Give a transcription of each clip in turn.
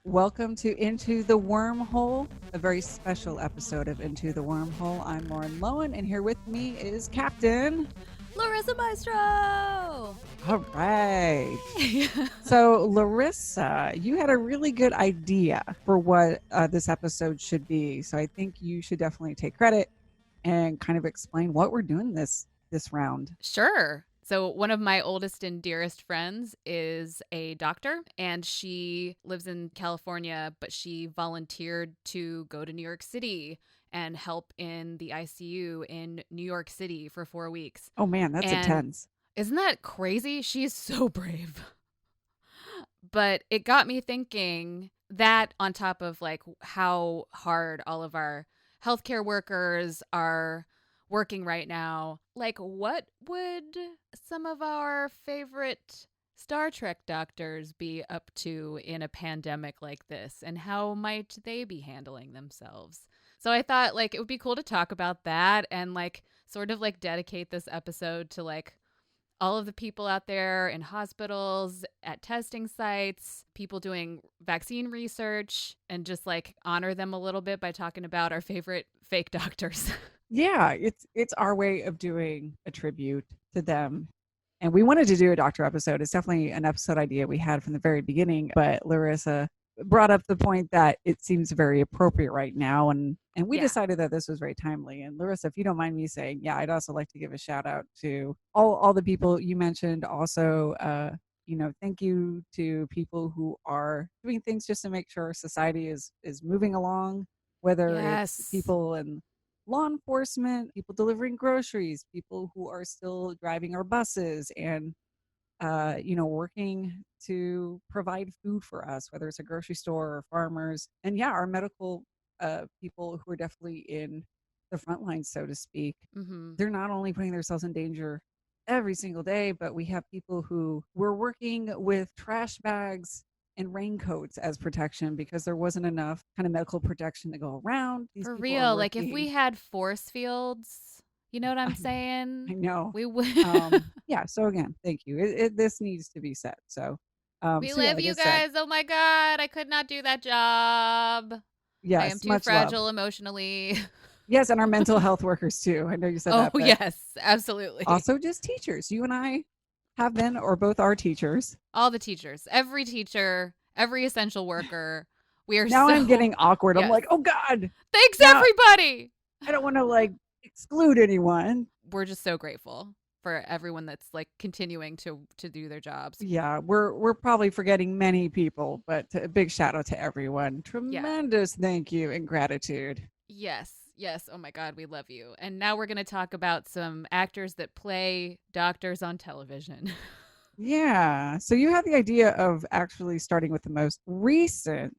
Welcome to Into the Wormhole, a very special episode of Into the Wormhole. I'm Lauren Lowen, and here with me is Captain Larissa Maestro! All right. So, Larissa, you had a really good idea for what this episode should be. So I think you should definitely take credit and kind of explain what we're doing this round. Sure. So, one of my oldest and dearest friends is a doctor, and she lives in California, but she volunteered to go to New York City and help in the ICU in New York City for 4 weeks. Oh, man, that's intense. Isn't that crazy? She's so brave. But it got me thinking that on top of like how hard all of our healthcare workers are working right now, like what would some of our favorite Star Trek doctors be up to in a pandemic like this, and how might they be handling themselves? So I thought like it would be cool to talk about that and like sort of like dedicate this episode to like all of the people out there in hospitals, at testing sites, people doing vaccine research, and just like honor them a little bit by talking about our favorite fake doctors. Yeah, it's our way of doing a tribute to them. And we wanted to do a doctor episode. It's definitely an episode idea we had from the very beginning, but Larissa brought up the point that it seems very appropriate right now, and we decided that this was very timely. And Larissa, if you don't mind me saying, I'd also like to give a shout out to all the people you mentioned. Also, thank you to people who are doing things just to make sure society is moving along, whether it's people in law enforcement, people delivering groceries, people who are still driving our buses and working to provide food for us, whether it's a grocery store or farmers. And our medical people who are definitely in the front lines, so to speak. Mm-hmm. They're not only putting themselves in danger every single day, but we have people who were working with trash bags and raincoats as protection because there wasn't enough kind of medical protection to go around. These For people real, like if we had force fields, you know what I'm saying? I know. We would. So again, thank you. This needs to be said. So we love you guys. Oh my God, I could not do that job. Yes, I am too fragile emotionally. Yes, and our mental health workers too. I know you said that. Oh yes, absolutely. Also just teachers. You and I have been, or both are teachers. All the teachers, every teacher, every essential worker. We are now I'm getting awkward. Yes. I'm like, oh God. Thanks everybody. I don't want to like exclude anyone. We're just so grateful for everyone that's like continuing to do their jobs. Yeah, we're probably forgetting many people, but a big shout out to everyone. Tremendous thank you and gratitude. Yes. Oh my God, we love you. And now we're going to talk about some actors that play doctors on television. Yeah. So you had the idea of actually starting with the most recent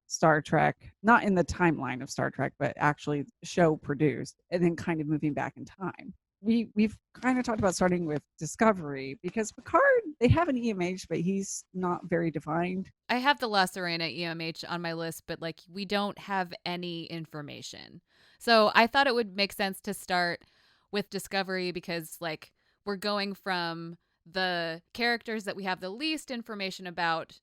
Star Trek, not in the timeline of Star Trek, but actually show produced, and then kind of moving back in time. We've kind of talked about starting with Discovery because Picard, they have an EMH, but he's not very defined. I have the La Serena EMH on my list, but like we don't have any information. So I thought it would make sense to start with Discovery because like we're going from the characters that we have the least information about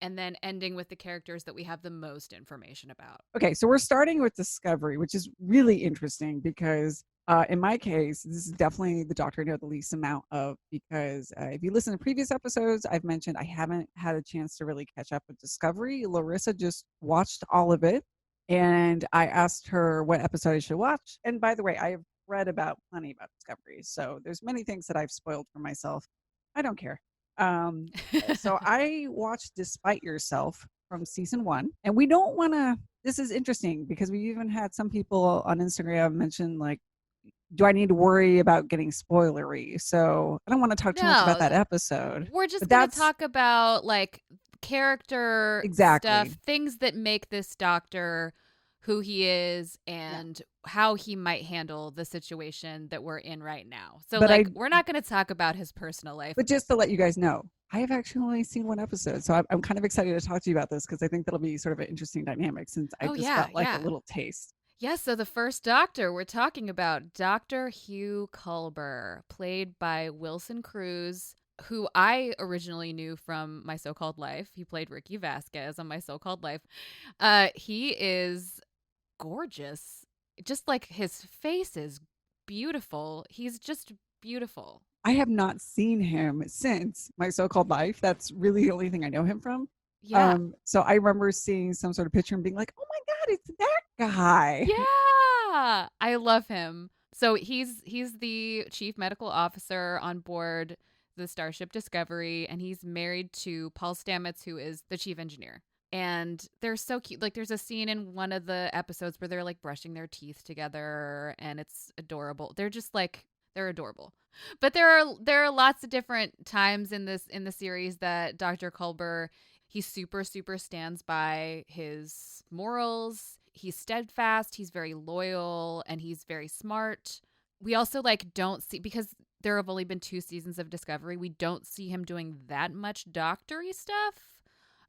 and then ending with the characters that we have the most information about. Okay, so we're starting with Discovery, which is really interesting because in my case, this is definitely the Doctor I know the least amount of because if you listen to previous episodes, I've mentioned I haven't had a chance to really catch up with Discovery. Larissa just watched all of it, and I asked her what episode I should watch. And by the way, I have read about plenty about Discovery, so there's many things that I've spoiled for myself. I don't care. So I watched Despite Yourself from season 1, and we don't want to. This is interesting because we even had some people on Instagram mention like, do I need to worry about getting spoilery? So I don't want to talk too much about that episode. We're just going to talk about like character stuff, things that make this doctor who he is and how he might handle the situation that we're in right now. So but we're not going to talk about his personal life. But just to let you guys know, I have actually only seen one episode. So I'm kind of excited to talk to you about this because I think that'll be sort of an interesting dynamic since I just got like a little taste. Yes, so the first doctor we're talking about, Dr. Hugh Culber, played by Wilson Cruz, who I originally knew from My So-Called Life. He played Ricky Vasquez on My So-Called Life. He is gorgeous. Just like his face is beautiful. He's just beautiful. I have not seen him since My So-Called Life. That's really the only thing I know him from. Yeah. So I remember seeing some sort of picture and being like, "Oh my God, it's that guy." Yeah. I love him. So he's the chief medical officer on board the Starship Discovery, and he's married to Paul Stamets, who is the chief engineer. And they're so cute. Like there's a scene in one of the episodes where they're like brushing their teeth together, and it's adorable. They're just like they're adorable. But there are lots of different times in the series that Dr. Culber, he super stands by his morals. He's steadfast, he's very loyal, and he's very smart. We also like don't see, because there have only been 2 seasons of Discovery, we don't see him doing that much doctory stuff.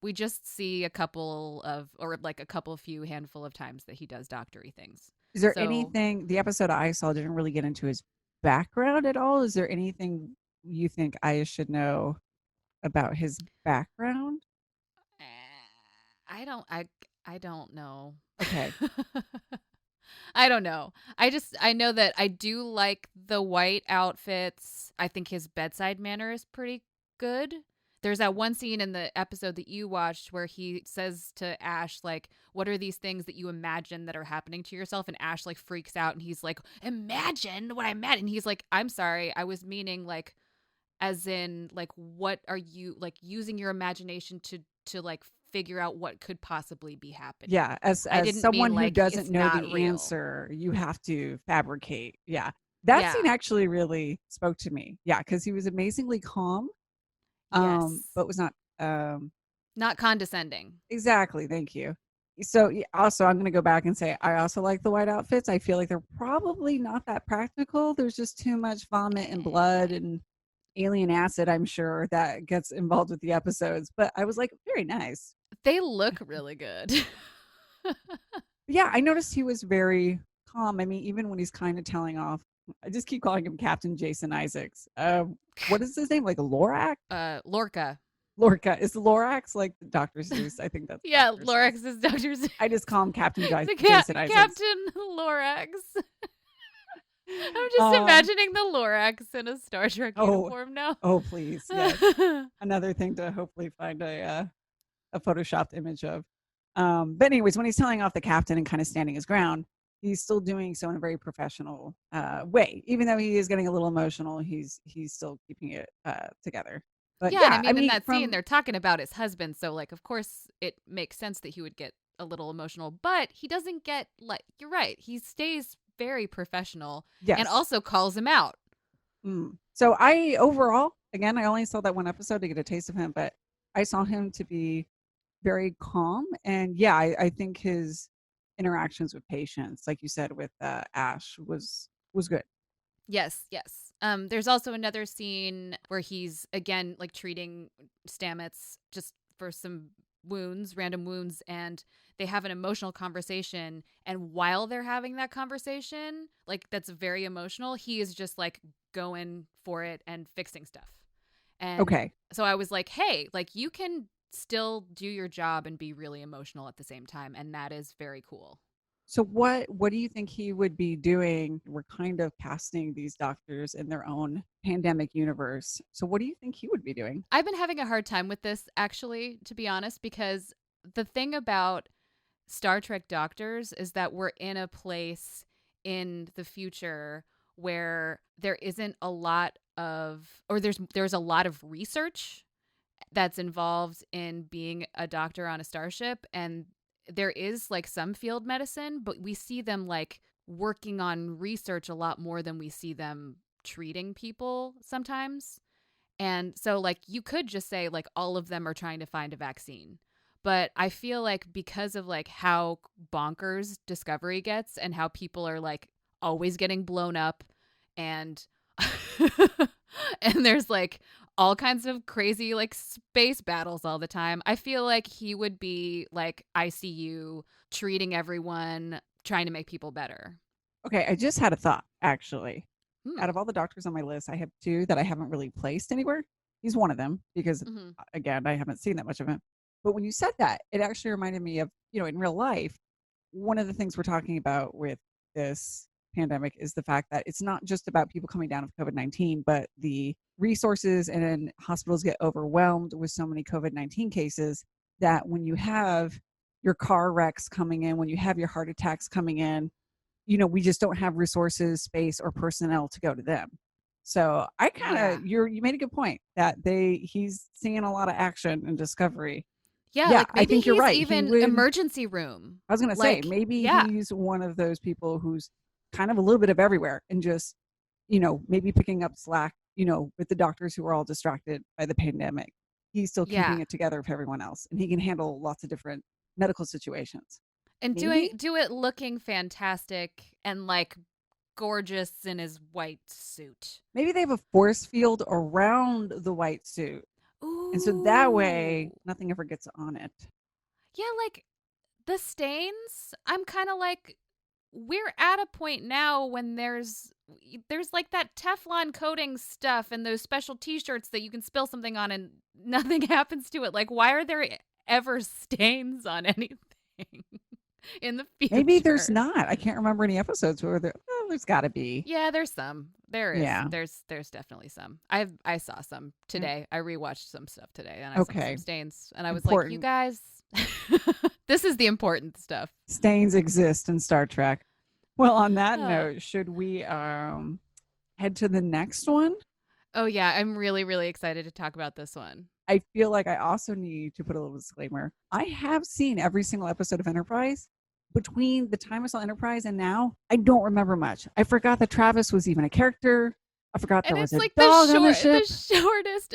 We just see a couple of, or like a couple few handful of times that he does doctory things. Is there So anything, the episode I saw didn't really get into his background at all? Is there anything you think I should know about his background? I don't know. Okay. I don't know. I know that I do like the white outfits. I think his bedside manner is pretty good. There's that one scene in the episode that you watched where he says to Ash, like, what are these things that you imagine that are happening to yourself? And Ash like freaks out and he's like, imagine what I meant. And he's like, I'm sorry, I was meaning like, as in like, what are you like using your imagination to like figure out what could possibly be happening? Yeah, as I as didn't mean someone who like doesn't it's know not the real. answer, you have to fabricate. Yeah. That scene Yeah. actually really spoke to me. Yeah, because he was amazingly calm, Yes. but was not Not condescending. exactly, thank you. So also I'm gonna go back and say I also like the white outfits. I feel like they're probably not that practical. There's just too much vomit and blood Eh, and alien acid, I'm sure, that gets involved with the episodes. But I was like, very nice. they look really good. Yeah, I noticed he was very calm. I mean, even when he's kind of telling off, I just keep calling him Captain Jason Isaacs. What is his name? Like Lorax? Lorca. Lorca. Is Lorax like Dr. Seuss? I think that's Yeah, Dr. Seuss. Lorax is Dr. I just call him Captain Jason Isaacs. Captain Lorax. I'm just Um, imagining the Lorax in a Star Trek oh, uniform now. oh, please, yes. Another thing to hopefully find a photoshopped image of. But anyways, when he's telling off the captain and kind of standing his ground, he's still doing so in a very professional way. Even though he is getting a little emotional, he's still keeping it together. But Yeah, and I yeah, I mean in mean, that scene they're talking about his husband, so like of course it makes sense that he would get a little emotional, but he doesn't get like you're right. He stays very professional and yes. also calls him out. So I overall, again, I only saw that one episode to get a taste of him, but I saw him to be very calm. And yeah, I think his interactions with patients, like you said, with Ash was good. Yes, yes. There's also another scene where he's again like treating Stamets just for some wounds, random wounds, and they have an emotional conversation. And while they're having that conversation, like that's very emotional, he is just like going for it and fixing stuff. And Okay. so I was like, hey, like you can still do your job and be really emotional at the same time. And that is very cool. So what do you think he would be doing? We're kind of casting these doctors in their own pandemic universe. So what do you think he would be doing? I've been having a hard time with this, actually, to be honest, because the thing about Star Trek doctors is that we're in a place in the future where there isn't a lot of, or there's a lot of research that's involved in being a doctor on a starship, and there is like some field medicine, but we see them like working on research a lot more than we see them treating people sometimes. And so, like, you could just say, like, all of them are trying to find a vaccine. But I feel like because of, like, how bonkers Discovery gets and how people are, like, always getting blown up and, and there's, like, all kinds of crazy, like, space battles all the time, I feel like he would be, like, ICU, treating everyone, trying to make people better. Okay, I just had a thought actually. Out Hmm. of all the doctors on my list, I have two that I haven't really placed anywhere. He's one of them because, Hmm. again, I haven't seen that much of him. But when you said that, it actually reminded me of, in real life, one of the things we're talking about with this pandemic is the fact that it's not just about people coming down with COVID-19, but the resources and hospitals get overwhelmed with so many COVID-19 cases that when you have your car wrecks coming in, when you have your heart attacks coming in, we just don't have resources, space, or personnel to go to them. So I kind Yeah. of you made a good point that he's seeing a lot of action and discovery. Yeah, Yeah, like I maybe think you're he's right. He even would. emergency room. I was gonna say Like, maybe yeah. he's one of those people who's kind of a little bit of everywhere and just maybe picking up slack. With the doctors who are all distracted by the pandemic, he's still Yeah. keeping it together for everyone else, and he can handle lots of different medical situations. And Maybe do it looking fantastic and like gorgeous in his white suit. maybe they have a force field around the white suit. And so that way, Ooh. nothing ever gets on it. Yeah, like the stains, I'm kind of like we're at a point now when there's like that Teflon coating stuff and those special t-shirts that you can spill something on and nothing happens to it. Like why are there ever stains on anything in the Maybe there's future? not. I can't remember any episodes where there's got to be. Yeah, there's some. There is. Yeah. There's definitely some. I saw some Yeah. today. I rewatched some stuff today and I saw some Okay. stains and I was like, "You Important. guys, this is the important stuff." Stains exist in Star Trek. Well, on that Oh. note, should we head to the next one? Oh yeah, I'm really really excited to talk about this one. I feel like I also need to put a little disclaimer. I have seen every single episode of Enterprise. Between the time I saw Enterprise and now, I don't remember much. I forgot that Travis was even a character. I forgot And there was it's a like dog on the ship. the shortest.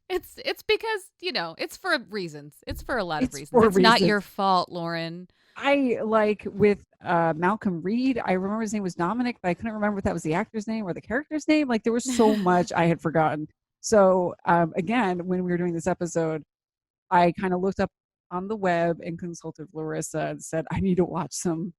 It's because, it's for reasons. It's for a lot of It's reasons. for It's not reasons. your fault, Lauren. I like with Malcolm Reed. I remember his name was Dominic, but I couldn't remember if that was the actor's name or the character's name. Like there was so much I had forgotten. So again, when we were doing this episode, I kind of looked up on the web and consulted Larissa and said, I need to watch some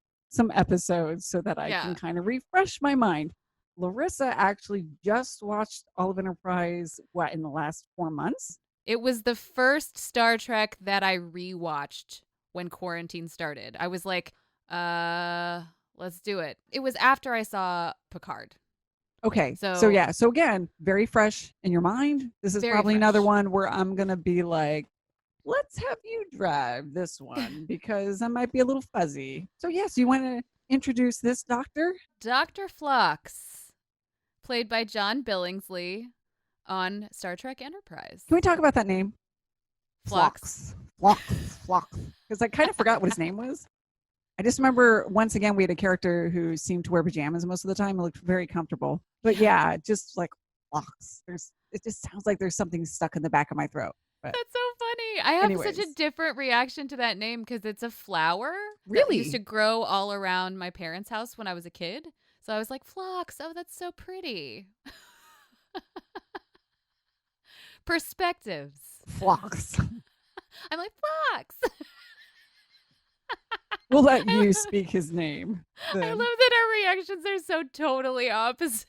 episodes so that I can Yeah. kind of refresh my mind. Larissa actually just watched all of Enterprise, what, in the last 4 months? It was the first Star Trek that I rewatched when quarantine started. I was like, let's do it. It was after I saw Picard. Okay. So So yeah. So again, very fresh in your mind. This is very probably another fresh. one where I'm gonna be like, let's have you drive this one because I might be a little fuzzy. So yes, you want to introduce this doctor? Dr. Phlox, played by John Billingsley on Star Trek Enterprise. Can we talk about that name? Phlox. Phlox. Phlox. Phlox. Because I kind of forgot what his name was. I just remember once again we had a character who seemed to wear pajamas most of the time and looked very comfortable. But yeah, just like Phlox. It just sounds like there's something stuck in the back of my throat. But That's so funny. I have such a anyways, different reaction to that name because it's a flower that used to really? grow all around my parents' house when I was a kid. So I was like, Phlox, oh, that's so pretty. Perspectives. Phlox. I'm like, Phlox. We'll let I, you love, speak his name I love then. that our reactions are so totally opposite.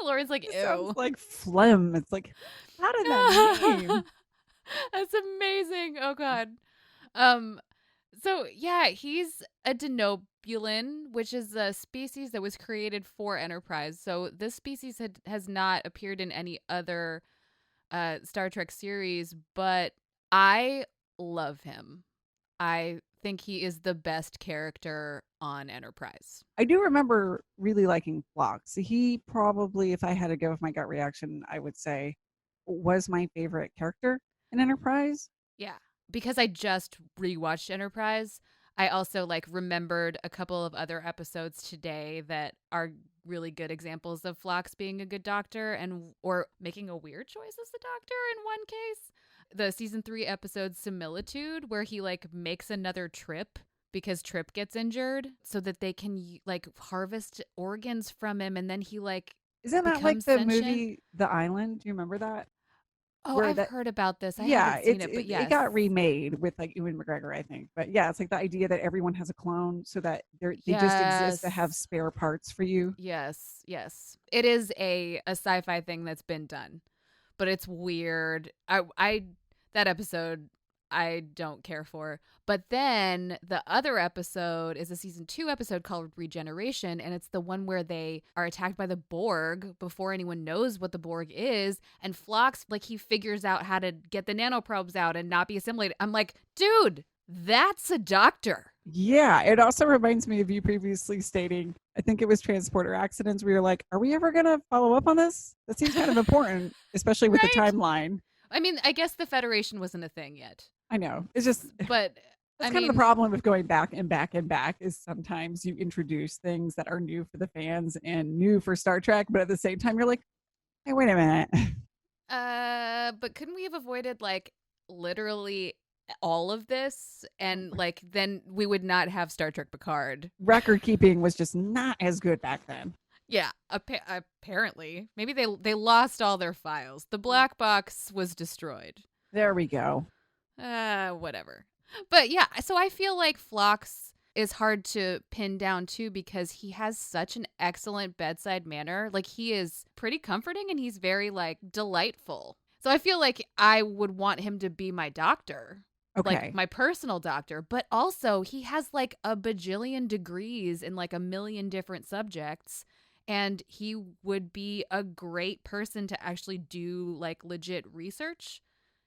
Laura's like, It sounds ew. like phlegm. It's like, how did that name? That's amazing. Oh god. Um so yeah, he's a denobulin, which is a species that was created for Enterprise. So this species has not appeared in any other Star Trek series, but I love him. I think he is the best character on Enterprise. I do remember really liking Phlox. He probably, if I had to go with my gut reaction, I would say was my favorite character in Enterprise. Yeah. Because I just rewatched Enterprise, I also like remembered a couple of other episodes today that are really good examples of Phlox being a good doctor and or making a weird choice as the doctor in one case. The season 3 episode Similitude where he like makes another Trip because Trip gets injured so that they can like harvest organs from him and then he like Isn't that like becomes the sentient. movie The Island? Do you remember that? Oh, where I've that heard about this. I yeah, haven't seen it, but it yes. got remade with like Ewan McGregor, I think. But yeah, it's like the idea that everyone has a clone so that they just exist to have Yes. spare parts for you. Yes. Yes. It is a sci-fi thing that's been done, but it's weird. I that episode I don't care for. But then the other episode is a season 2 episode called Regeneration, and it's the one where they are attacked by the Borg before anyone knows what the Borg is, and Phlox, like, he figures out how to get the nanoprobes out and not be assimilated. I'm like, dude, that's a doctor. Yeah, it also reminds me of you previously stating, I think it was transporter accidents where you're like, are we ever going to follow up on this? That seems kind of important, especially with the Right? timeline. I mean, I guess the Federation wasn't a thing yet. I know. It's just, But that's I kind of the mean, problem with going back and back and back is sometimes you introduce things that are new for the fans and new for Star Trek, but at the same time, you're like, hey, wait a minute. but couldn't we have avoided like literally all of this, and like then we would not have Star Trek Picard. Record keeping was just not as good back then. Yeah, apparently. Maybe they lost all their files. The black box was destroyed. There we go. Whatever. But yeah, so I feel like Phlox is hard to pin down too because he has such an excellent bedside manner. Like, he is pretty comforting and he's very like delightful. So I feel like I would want him to be my doctor. Okay. Like my personal doctor, but also he has like a bajillion degrees in like a million different subjects, and he would be a great person to actually do like legit research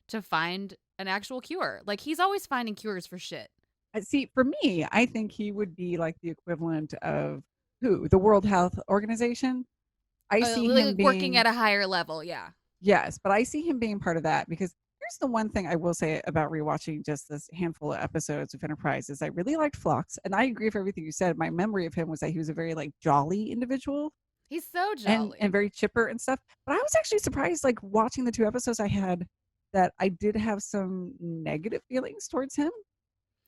to find an actual cure. Like, he's always finding cures for shit. See, for me, I think he would be like the equivalent of who? The World Health Organization. I see him Like working being at a higher level, yeah. yes, but I see him being part of that because here's the one thing I will say about rewatching just this handful of episodes of Enterprise is I really liked Phlox, and I agree with everything you said. My memory of him was that he was a very like jolly individual He's so jolly. and very chipper and stuff. But I was actually surprised, like watching the 2 episodes I had, that I did have some negative feelings towards him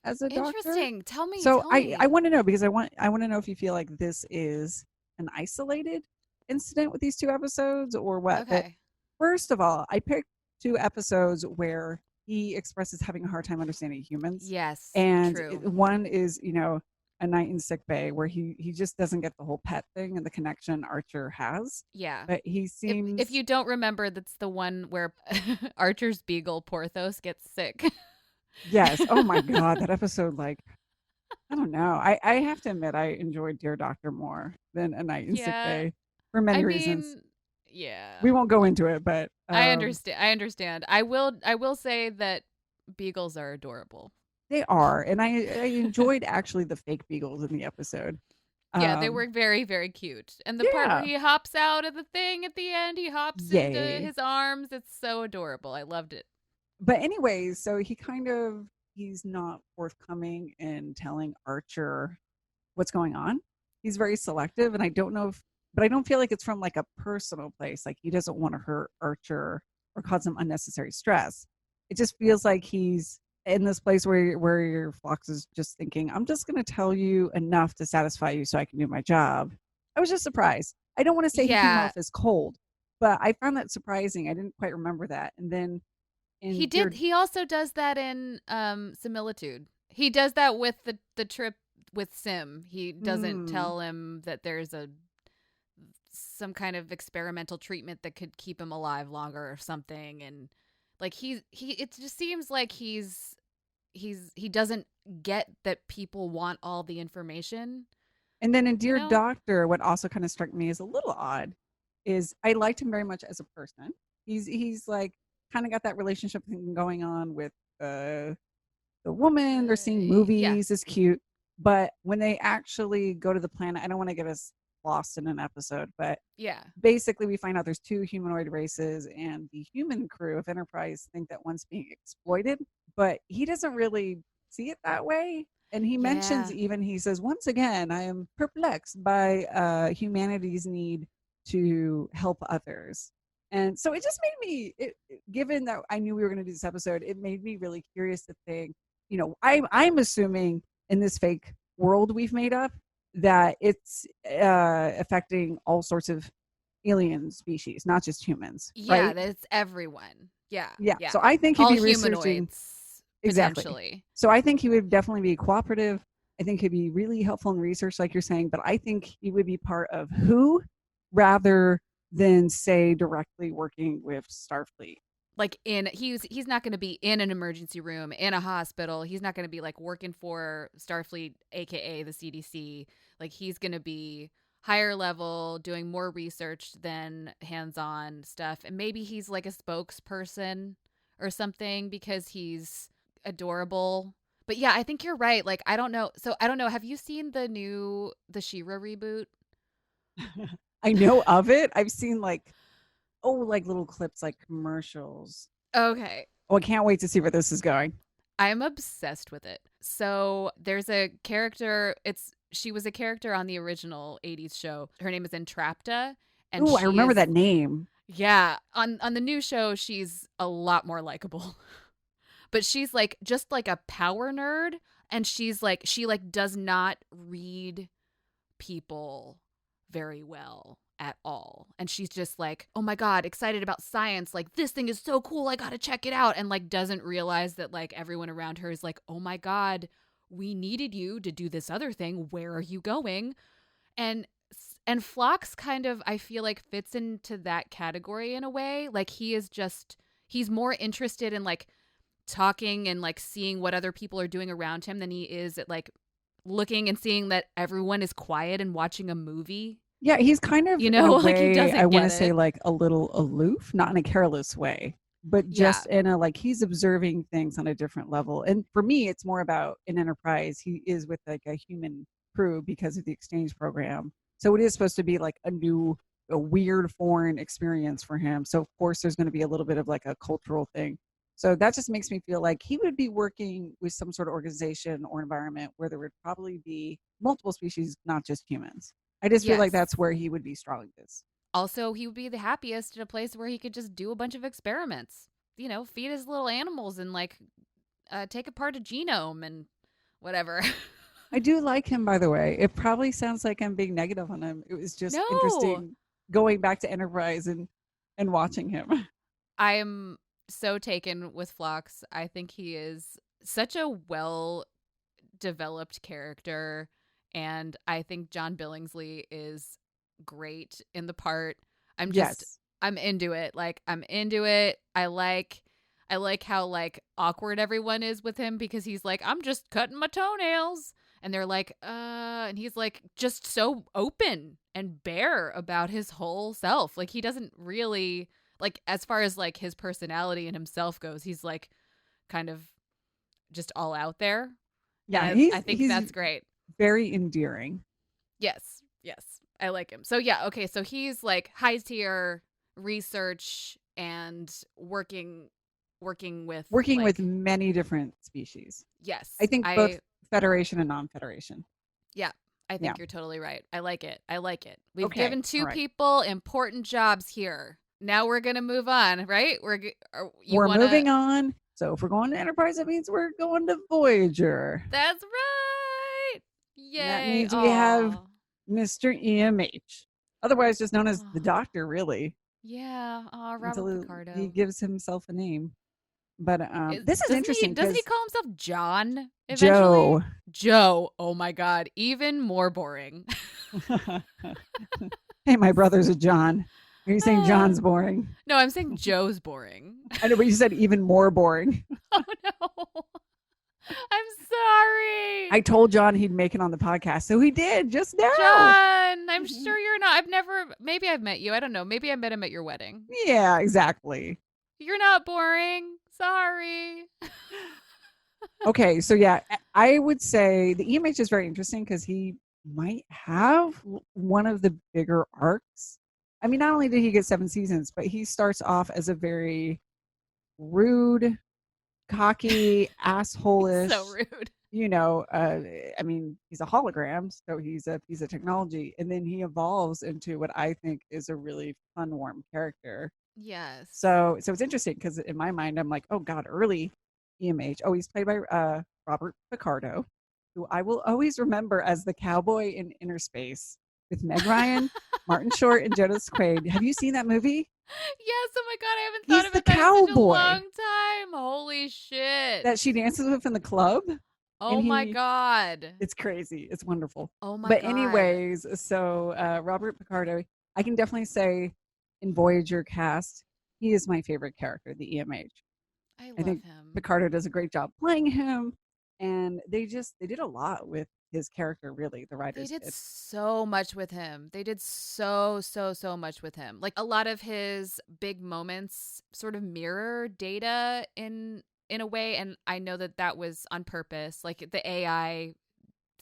as a doctor. Interesting. Tell me. So Tell me. I want to know because I want to know if you feel like this is an isolated incident with these 2 episodes or what. But Okay. first of all, I picked 2 episodes where he expresses having a hard time understanding humans. Yes. And True. one is, a night in sick bay where he just doesn't get the whole pet thing and the connection Archer has. Yeah. But he seems If you don't remember, that's the one where Archer's beagle Porthos gets sick. yes. Oh my God, that episode, like, I don't know. I have to admit I enjoyed Dear Doctor more than A Night in Sick Yeah. Bay for many I reasons. mean, yeah. We won't go into it, but I understand. I understand. I will say that beagles are adorable. they are, and I enjoyed actually the fake beagles in the episode. Yeah, they were very, very cute. And the part where he hops out of the thing at the end, he hops into his arms. It's so adorable. I loved it. But anyways, so he's not forthcoming in telling Archer what's going on. He's very selective, and I don't know but I don't feel like it's from like a personal place. Like he doesn't want to hurt Archer or cause him unnecessary stress. It just feels like he's in this place where your Phlox is just thinking, I'm just going to tell you enough to satisfy you so I can do my job. I was just surprised. I don't want to say he came off as cold, but I found that surprising. I didn't quite remember that. And then he also does that in Similitude. He does that with the trip with Sim. He doesn't tell him that there's some kind of experimental treatment that could keep him alive longer or something, and like he it just seems like he doesn't get that people want all the information. And then in Dear Doctor, what also kind of struck me as a little odd is I liked him very much as a person. He's like kind of got that relationship thing going on with the woman. They're seeing movies. It's cute. But when they actually go to the planet, I don't want to get us lost in an episode, but basically we find out there's 2 humanoid races, and the human crew of Enterprise think that one's being exploited, but he doesn't really see it that way. And he mentions, even he says, once again, I am perplexed by humanity's need to help others. And so it just made me, given that I knew we were going to do this episode, it made me really curious to think, I'm assuming in this fake world we've made up that it's affecting all sorts of alien species, not just humans. Yeah, right? that it's everyone. Yeah. Yeah. Yeah. So I think he'd All be researching. humanoids, Exactly. potentially. So I think he would definitely be cooperative. I think he'd be really helpful in research, like you're saying, but I think he would be part of who rather than, say, directly working with Starfleet. Like he's not going to be in an emergency room in a hospital. He's not going to be like working for Starfleet, aka the CDC. Like he's going to be higher level, doing more research than hands-on stuff. And maybe he's like a spokesperson or something because he's adorable. But yeah, I think you're right. Like I don't know. So I don't know. Have you seen the She-Ra reboot? I know of it. I've seen like, oh, like little clips, like commercials. Okay. Oh, I can't wait to see where this is going. I'm obsessed with it. So there's a character, she was a character on the original 80s show. Her name is Entrapta, and Oh, I she remember is, that name. yeah, on the new show she's a lot more likable. But she's like just like a power nerd, and she like does not read people very well at all. And she's just like, oh my God, excited about science. Like, this thing is so cool. I got to check it out. And like, doesn't realize that like everyone around her is like, oh my God, we needed you to do this other thing. Where are you going? And and Phlox kind of, I feel like, fits into that category in a way. Like he's more interested in like talking and like seeing what other people are doing around him than he is at like looking and seeing that everyone is quiet and watching a movie. Yeah, he's kind of You in a know, like he way, I doesn't want to get say it. like a little aloof, not in a careless way, but Yeah. just in a like he's observing things on a different level. And for me, it's more about an Enterprise. He is with like a human crew because of the exchange program. So it is supposed to be like a weird foreign experience for him. So of course there's going to be a little bit of like a cultural thing. So that just makes me feel like he would be working with some sort of organization or environment where there would probably be multiple species, not just humans. I just feel like Yes. that's where he would be strongest. Also, he would be the happiest in a place where he could just do a bunch of experiments. You know, feed his little animals and like take apart a genome and whatever. I do like him, by the way. It probably sounds like I'm being negative on him. It was just No, interesting going back to Enterprise and watching him. I am so taken with Phlox. I think he is such a well developed character, and I think John Billingsley is great in the part. I'm just Yes. I'm into it. Like I'm into it. I like how like awkward everyone is with him because he's like, I'm just cutting my toenails. And they're like, and he's like just so open and bare about his whole self. Like he doesn't really like as far as like his personality and himself goes, he's like kind of just all out there. Yeah, And I think he's that's great. very endearing. Yes. Yes. I like him. So yeah, okay. So he's like high tier research and working with Working with like many different species. yes. I think both Federation and non-Federation. Yeah, I Yeah. think you're totally right. I like it. I like it. We've Okay. given All two right. people important jobs here. Now we're going to move on, right? You We're want to moving on. So if we're going to Enterprise, that means we're going to Voyager. That's right. And that Yay. means we have Oh. Mr. EMH, otherwise just known as the Doctor, really, Yeah. Oh, Robert until he Picardo. gives himself a name. But this is interesting Doesn't he because call himself John eventually? Joe. Joe. Oh my god, even more boring. Hey, my brother's a John. Are you saying John's boring? No, I'm saying Joe's boring. I know, but you said even more boring. Oh no. I'm sorry. I told John he'd make it on the podcast, so he did just now. John, I'm sure you're not. Maybe I've met you. I don't know. Maybe I met him at your wedding. Yeah, exactly. You're not boring. Sorry. Okay, so yeah, I would say the EMH is very interesting because he might have one of the bigger arcs. I mean, not only did he get 7 seasons, but he starts off as a very rude, cocky, asshole-ish. So rude. I mean, he's a hologram, so he's a piece of technology, and then he evolves into what I think is a really fun, warm character. Yes. So it's interesting because in my mind, I'm like, oh God, early EMH. Oh, he's played by Robert Picardo, who I will always remember as the cowboy in Inner Space with Meg Ryan, Martin Short, and Jonas Quaid. Have you seen that movie? Yes, oh my god, I haven't thought He's the about that in such a cowboy long time. Holy shit. that she dances with in the club. And Oh my god. it's crazy. It's wonderful. Oh my But god. anyways, so Robert Picardo, I can definitely say in Voyager cast, he is my favorite character, the EMH. I I love think him. Picardo does a great job playing him, and they did a lot with his character. Really, the They writers did did. so much with him. They did so much with him. Like a lot of his big moments sort of mirror Data in a way, and I know that that was on purpose. Like the AI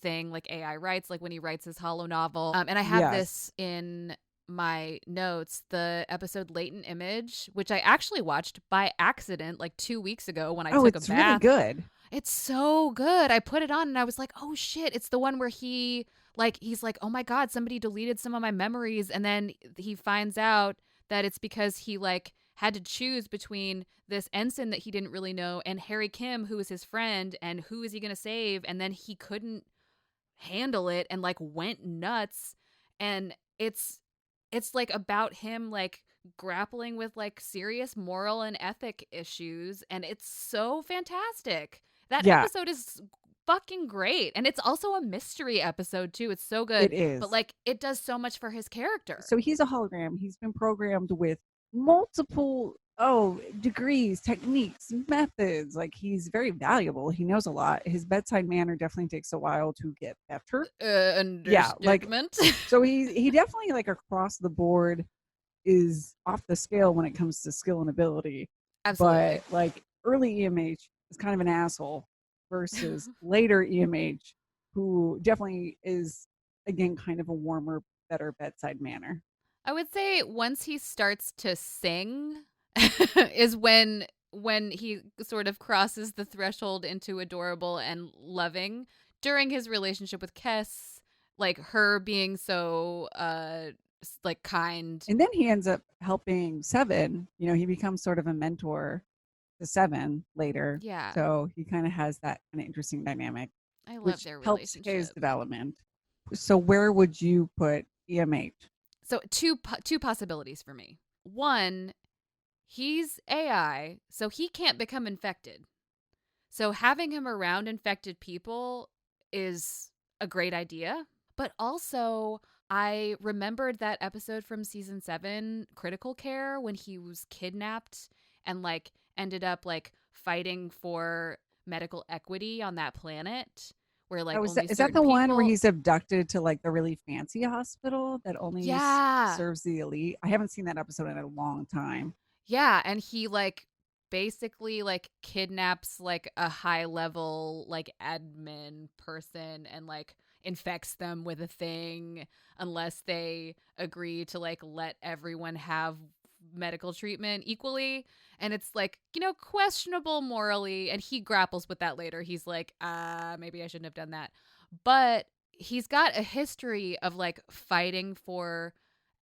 thing, like AI writes, like when he writes his hollow novel. And I have Yes. this in my notes, the episode Latent Image, which I actually watched by accident like 2 weeks ago when I Oh, took a it's really bath. good. It's so good. I put it on and I was like, oh shit, it's the one where he's like, oh my God, somebody deleted some of my memories. And then he finds out that it's because he like had to choose between this ensign that he didn't really know and Harry Kim, who is his friend, and who is he going to save? And then he couldn't handle it and like went nuts. And it's like about him like grappling with like serious moral and ethic issues, and it's so fantastic. That Yeah, episode is fucking great, and it's also a mystery episode too. It's so good, it but is. like it does so much for his character. So he's a hologram. He's been programmed with multiple degrees, techniques, methods. Like he's very valuable. He knows a lot. His bedside manner definitely takes a while to get better. Yeah, like Understatement. so he definitely like across the board is off the scale when it comes to skill and ability. But Absolutely. like early EMH is kind of an asshole versus later EMH, who definitely is again kind of a warmer, better bedside manner. I would say once he starts to sing is when he sort of crosses the threshold into adorable and loving. During his relationship with Kess, like her being so like kind. And then he ends up helping Seven. You know, he becomes sort of a mentor to Seven later. Yeah, So he kind of has that kind of interesting dynamic, I love which their helps his relationship. development. So where would you put EMH? So two possibilities for me. One, he's AI, so he can't become infected. So having him around infected people is a great idea. But also, I remembered that episode from season 7, Critical Care, when he was kidnapped and like ended up like fighting for medical equity on that planet where like Oh, only is that certain the one where people. he's abducted to like the really fancy hospital that only Yeah. serves the elite? I haven't seen that episode in a long time. Yeah, and he like basically like kidnaps like a high level like admin person and like infects them with a thing unless they agree to like let everyone have medical treatment equally, and it's like, you know, questionable morally, and he grapples with that later. He's like, maybe I shouldn't have done that. But he's got a history of like fighting for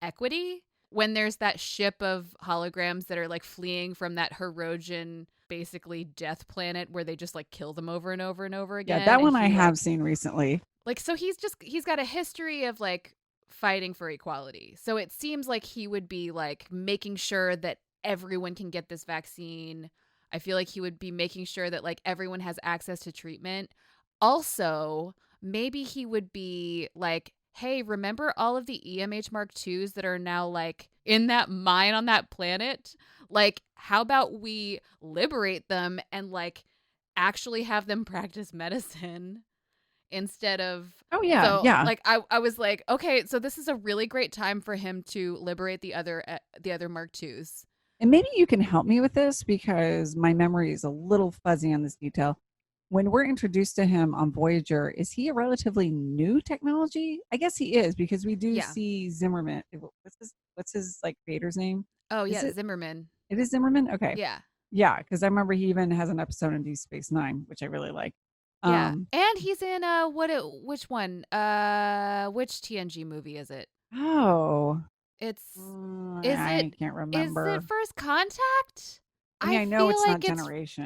equity when there's that ship of holograms that are like fleeing from that Herodian basically death planet where they just like kill them over and over and over Yeah, again, that and one I he have like seen recently. so he's got a history of like fighting for equality. So it seems like he would be like making sure that everyone can get this vaccine. I feel like he would be making sure that like everyone has access to treatment. Also, maybe he would be like, hey, remember all of the EMH Mark IIs that are now like in that mine on that planet? Like, how about we liberate them and like actually have them practice medicine instead of. Oh yeah, So yeah. like I was like, okay, so this is a really great time for him to liberate the other Mark IIs. And maybe you can help me with this because my memory is a little fuzzy on this detail. When we're introduced to him on Voyager, is he a relatively new technology? I guess he is because we do Yeah. see Zimmerman. What's his like creator's name? Oh Is yeah, it Zimmerman. it is Zimmerman? Okay. Yeah. Yeah, because I remember he even has an episode in Deep Space Nine, which I really like. Yeah. Um, And he's in which one? Which TNG movie is it? oh, It's I can't is it remember. First Contact? I mean, I I know feel it's not like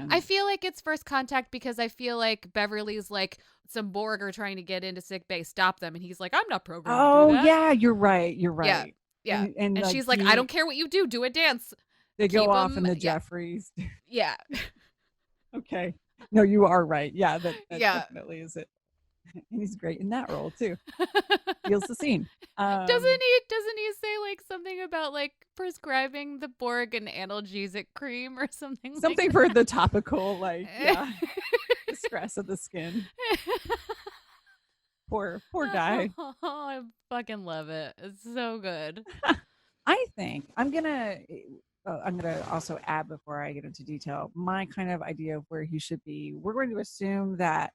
I Generations. feel like it's First Contact because I feel like Beverly's like some Borg are trying to get into sick bay, stop them, and he's like, I'm not programmed to do Oh that. yeah, you're right. You're Yeah. right. Yeah. And And like she's like, I don't care what you do. Do a dance. they go Keep off in him. the Yeah. Jeffries. Yeah. Okay. No, you are right. Yeah, that Yeah. definitely is it. And he's great in that role too. Feels the scene. Doesn't he say like something about like prescribing the Borg an analgesic cream or something like Something for that? the topical, like, yeah, the stress of the skin. Poor guy. Oh, I fucking love it. It's so good. I think I'm gonna also add before I get into detail my kind of idea of where he should be. We're going to assume that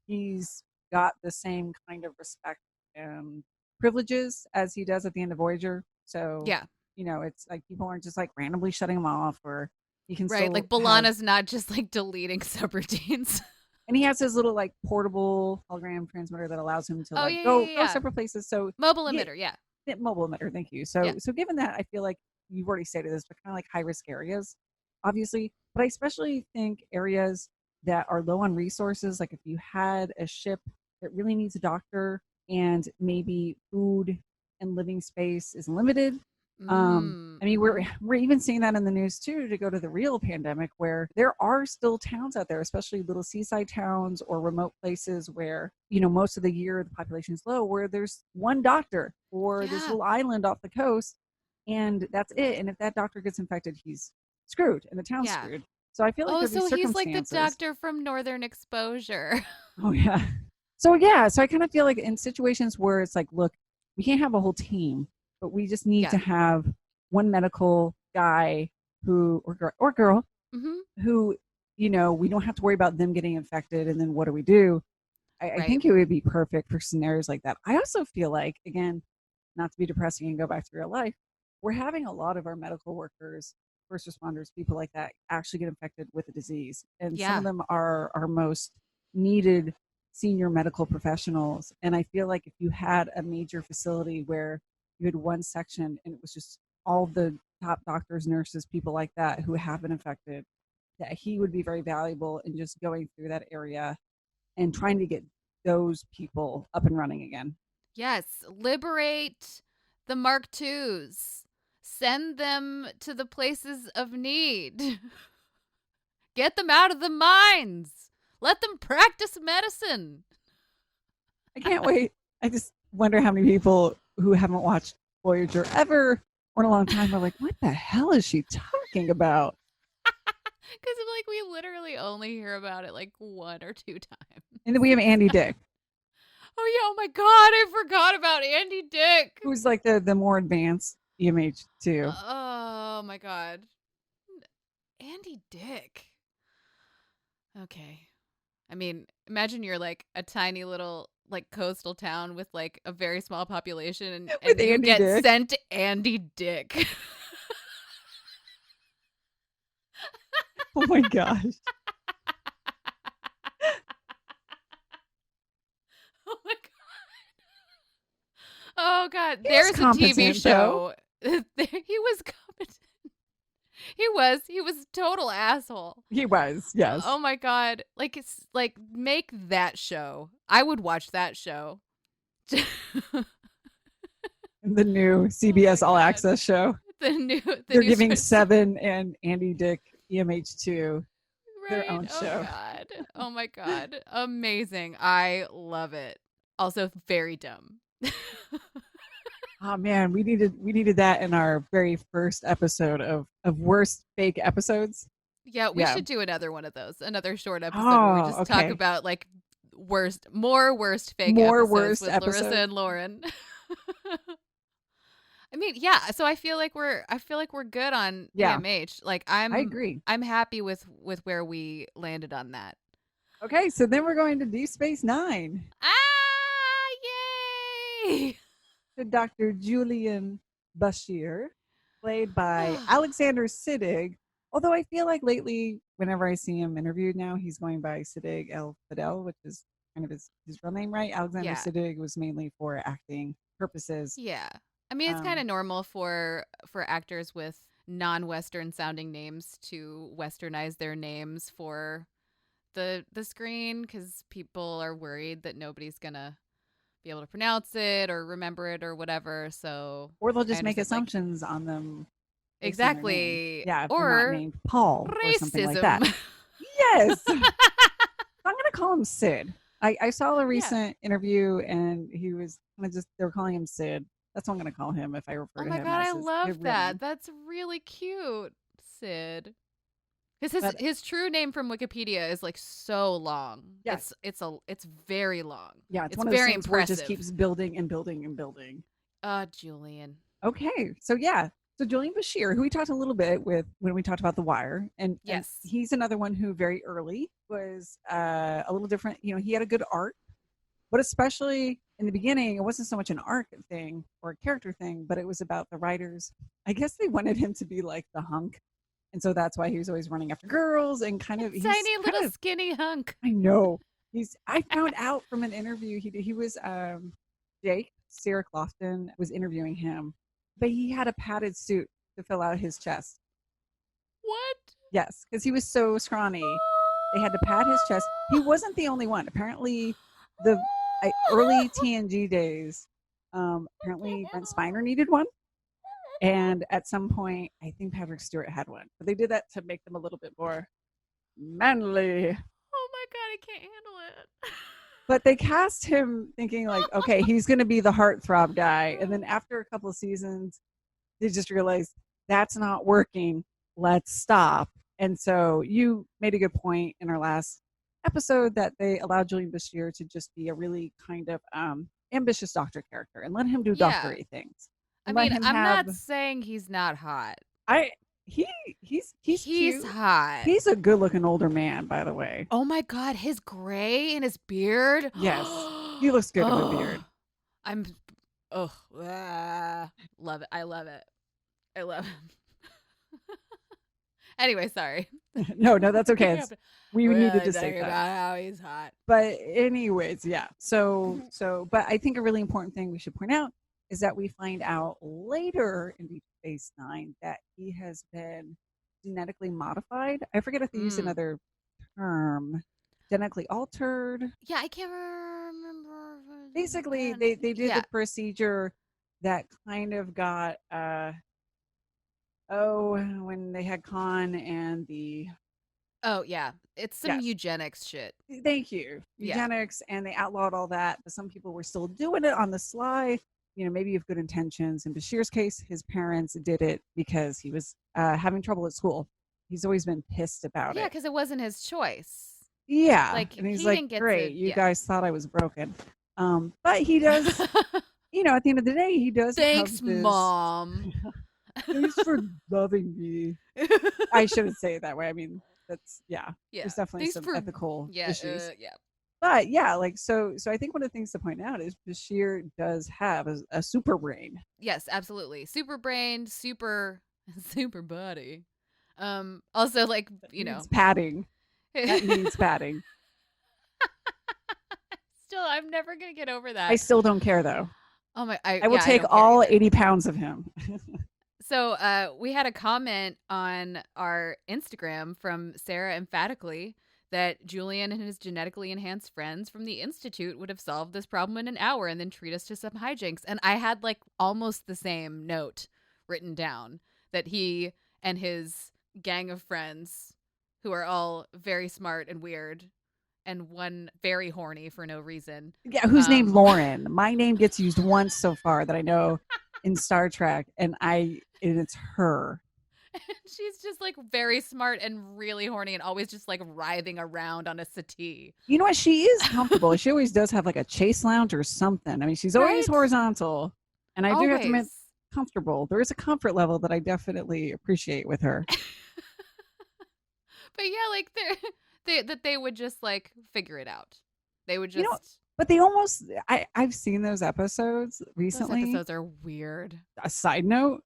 he's got the same kind of respect and privileges as he does at the end of Voyager. So, Yeah. it's like people aren't just like randomly shutting him off, or he can Right. still Like have, Balana's not just like deleting subroutines. and he has his little like portable hologram transmitter that allows him to Oh like yeah, yeah, go yeah. separate places. So, Mobile yeah, emitter, yeah. mobile emitter. Thank you. Yeah. So given that, I feel like you've already stated this, but kind of like high risk areas, obviously. But I especially think areas that are low on resources, like if you had a ship that really needs a doctor and maybe food and living space is limited. I mean, Mm-hmm. we're even seeing that in the news too. To go to the real pandemic, where there are still towns out there, especially little seaside towns or remote places where most of the year the population is low, where there's one doctor or this Yeah. little island off the coast, and that's it. And if that doctor gets infected, he's screwed, and the town's Yeah. screwed. So I feel like Oh, there are these so he's like the circumstances. doctor from Northern Exposure. Oh yeah. So yeah, so I kind of feel like in situations where it's like, look, we can't have a whole team, but we just need Yeah. to have one medical guy who or girl Mm-hmm. who we don't have to worry about them getting infected, and then what do we do? I Right. think it would be perfect for scenarios like that. I also feel like, again, not to be depressing and go back to real life, we're having a lot of our medical workers, first responders, people like that actually get infected with the disease. And some of Yeah. them are our most needed senior medical professionals. And I feel like if you had a major facility where you had one section and it was just all the top doctors, nurses, people like that who have been infected, that he would be very valuable in just going through that area and trying to get those people up and running again. Yes. Liberate the Mark IIs. Send them to the places of need. Get them out of the mines. Let them practice medicine. I can't wait. I just wonder how many people who haven't watched Voyager ever or in a long time are like, what the hell is she talking about? Because like we literally only hear about it like one or two times. And then we have Andy Dick, Oh yeah, oh my god, I forgot about Andy Dick. who's like the more advanced EMH too. Oh my god. Andy Dick. Okay. I mean, imagine you're like a tiny little like coastal town with like a very small population With and you Andy get Dick. sent Andy Dick. Oh my gosh. Oh my god. Oh god, He was there's a TV competent, though. show. He was competent. He was a total asshole. He was, yes. Oh my god. Like it's like make that show. I would watch that show. The new Oh my CBS All god. Access show. The They're new giving Star- Seven and Andy Dick EMH2 their right. own Oh show. god. Oh my god. Amazing. I love it. Also very dumb. Oh man, we needed that in our very first episode of worst fake episodes. Yeah, we Yeah. should do another one of those. Another short episode where we just talk okay. about like worst fake More episodes worst with episodes. Larissa and Lauren. I mean, yeah, so I feel like we're good on Yeah. EMH. Like I agree. I'm happy with where we landed on that. Okay, so then we're going to Deep Space Nine Ah, yay! to Dr. Julian Bashir, played by Alexander Siddig. Although I feel like lately, whenever I see him interviewed now, he's going by Siddig El Fidel, which is kind of his real name, right? Alexander Yeah. Siddig was mainly for acting purposes. Yeah. I mean, it's kind of normal for actors with non-Western sounding names to Westernize their names for the screen because people are worried that nobody's gonna be able to pronounce it or remember it or whatever. So Or they'll I just make understand, like, assumptions on them based on their name. exactly. Yeah, if they're not Or named Paul or something like that. racism. Yes. So I'm going to call him Sid. I saw a Yeah. recent interview and he was kind of just, they were calling him Sid. That's what I'm going to call him if I refer Oh to my him god, as I his love real that. name. That's really cute, Sid. Because But his true name from Wikipedia is like so long. yeah, It's very long. yeah, it's It's one of those very things where it just impressive. keeps building and building and building. Julian. Okay, so yeah, so Julian Bashir, who we talked a little bit with when we talked about The Wire, and Yes. he's another one who very early was a little different. You know, he had a good arc, but especially in the beginning, it wasn't so much an arc thing or a character thing, but it was about the writers. I guess they wanted him to be like the hunk, and so that's why he was always running after girls and kind of he's Tiny kind little of skinny hunk. I know he's. I found out from an interview he was Jake Sarah Clofton was interviewing him, but he had a padded suit to fill out his chest. What? Yes, because he was so scrawny. They had to pad his chest. He wasn't the only one. Apparently, the early TNG days, apparently Brent Spiner needed one. And at some point, I think Patrick Stewart had one. But they did that to make them a little bit more manly. Oh my god, I can't handle it. But they cast him thinking like, okay, he's going to be the heartthrob guy. And then after a couple of seasons, they just realized that's not working. Let's stop. And so you made a good point in our last episode that they allowed Julian Bashir to just be a really kind of ambitious doctor character and let him do Yeah. doctory things. I Let mean, him I'm have, not saying he's not hot. he's cute. hot. He's a good looking older man, by the way. Oh my god, his gray and his beard. Yes. He looks good with a beard. I'm love it. I love it. I love him. Anyway, sorry. No, that's okay. We needed to say that. About how he's hot. But anyways, yeah. So but I think a really important thing we should point out is that we find out later in Deep Space Nine that he has been genetically modified. I forget if they use another term. Genetically altered. Yeah, I can't remember. Basically, they did the procedure that kind of got when they had Khan and the Oh yeah, it's some eugenics shit. Thank you. Eugenics, and they outlawed all that, but some people were still doing it on the sly. You know, maybe you have good intentions. In Bashir's case, his parents did it because he was having trouble at school. He's always been pissed about it. Yeah, because it wasn't his choice. Yeah, like and he's he like, didn't get "Great, to, you guys thought I was broken," but he does. You know, at the end of the day, he does. Thanks, have this, Mom. Thanks for loving me. I shouldn't say it that way. I mean, that's there's definitely some ethical issues. But like so I think one of the things to point out is Bashir does have a super brain. Yes, absolutely. Super brain, super body. Also, like, you know, padding. That needs padding. Still, I'm never gonna get over that. I still don't care though. Oh my! I will take all 80 pounds of him. So we had a comment on our Instagram from Sarah emphatically that Julian and his genetically enhanced friends from the Institute would have solved this problem in an hour and then treat us to some hijinks. And I had like almost the same note written down that he and his gang of friends, who are all very smart and weird, and one very horny for no reason. Yeah, who's named Lauren. My name gets used once so far that I know in Star Trek, and it's her. She's just like very smart and really horny and always just like writhing around on a settee. You know what? She is comfortable. She always does have like a chase lounge or something. I mean, she's always horizontal, and I do have to admit, comfortable. There is a comfort level that I definitely appreciate with her. But yeah, like they would just like figure it out. They would just. You know, but they almost. I've seen those episodes recently. Those episodes are weird. A side note.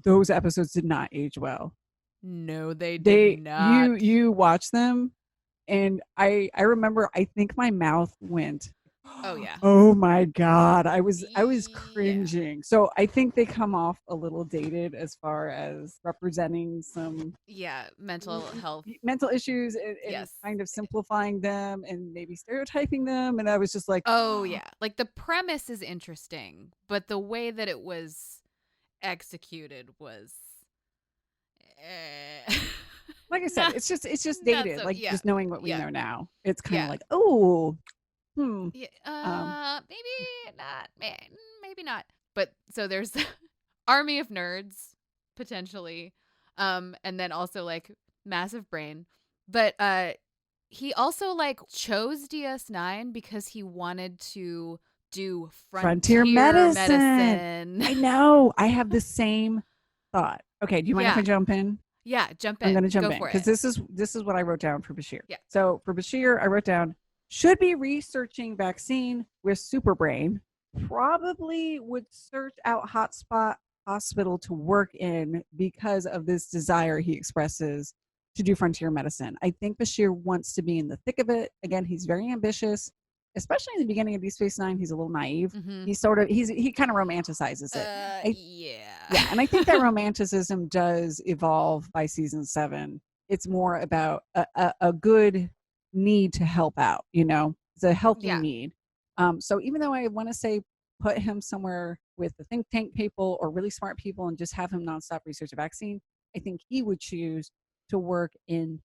Those episodes did not age well. No, they did not. You watch them, and I remember. I think my mouth went Oh yeah. Oh my god, I was Yeah. cringing. So I think they come off a little dated as far as representing some Yeah, mental health. mental issues and Yes. kind of simplifying them and maybe stereotyping them. And I was just like, Oh yeah. Like the premise is interesting, but the way that it was executed was eh, like I said, not it's just not dated. so Like yeah. just knowing what we Yeah. know now, it's kind of Yeah. like, oh, hmm. Yeah, Um, maybe not. Maybe not. But so there's army of nerds potentially, and then also like massive brain. But he also like chose DS9 because he wanted to do Frontier frontier medicine. medicine. I know. I have the same thought. Okay, do you mind if I Yeah, jump in? yeah. Jump I'm going in. to jump Go in for because it. this is what I wrote down for Bashir. Yeah. So for Bashir, I wrote down should be researching vaccine with superbrain. Probably would search out hotspot hospital to work in because of this desire he expresses to do frontier medicine. I think Bashir wants to be in the thick of it. Again, he's very ambitious, especially in the beginning of Deep Space Nine. He's a little naive. Mm-hmm. He kind of romanticizes it. Yeah. Yeah, and I think that romanticism does evolve by season 7. It's more about a good need to help out, it's a healthy Yeah. need. So even though I want to say put him somewhere with the think tank people or really smart people and just have him nonstop research a vaccine, I think he would choose to work in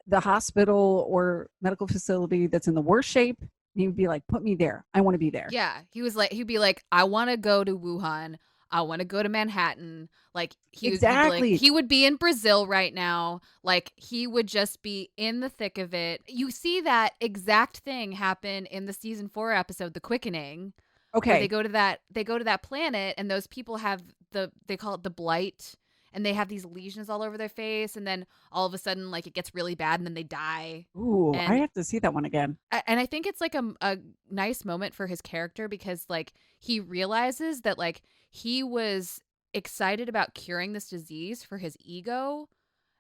the hospital or medical facility that's in the worst shape. And he would be like, put me there. I want to be there. Yeah, he'd be like, I want to go to Wuhan. I want to go to Manhattan. Like he'd be like, Exactly. he would be in Brazil right now. Like he would just be in the thick of it. You see that exact thing happen in the season 4 episode, The Quickening, where Okay. they go to that planet and those people have they call it the blight, and they have these lesions all over their face, and then all of a sudden like it gets really bad and then they die. Ooh, I And have to see that one again. and I think it's like a nice moment for his character because like he realizes that like he was excited about curing this disease for his ego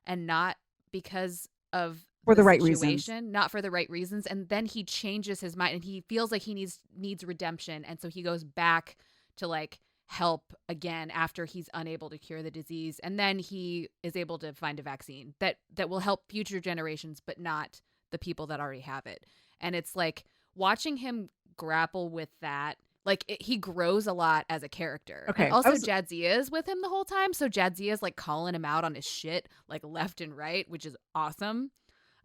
and not because of For the the right reasons. situation, not for the right reasons. And then he changes his mind and he feels like he needs redemption, and so he goes back to like help again after he's unable to cure the disease, and then he is able to find a vaccine that will help future generations but not the people that already have it. And it's like watching him grapple with that, like he grows a lot as a character. And Okay. also Jadzia is with him the whole time, so Jadzia is like calling him out on his shit like left and right, which is awesome.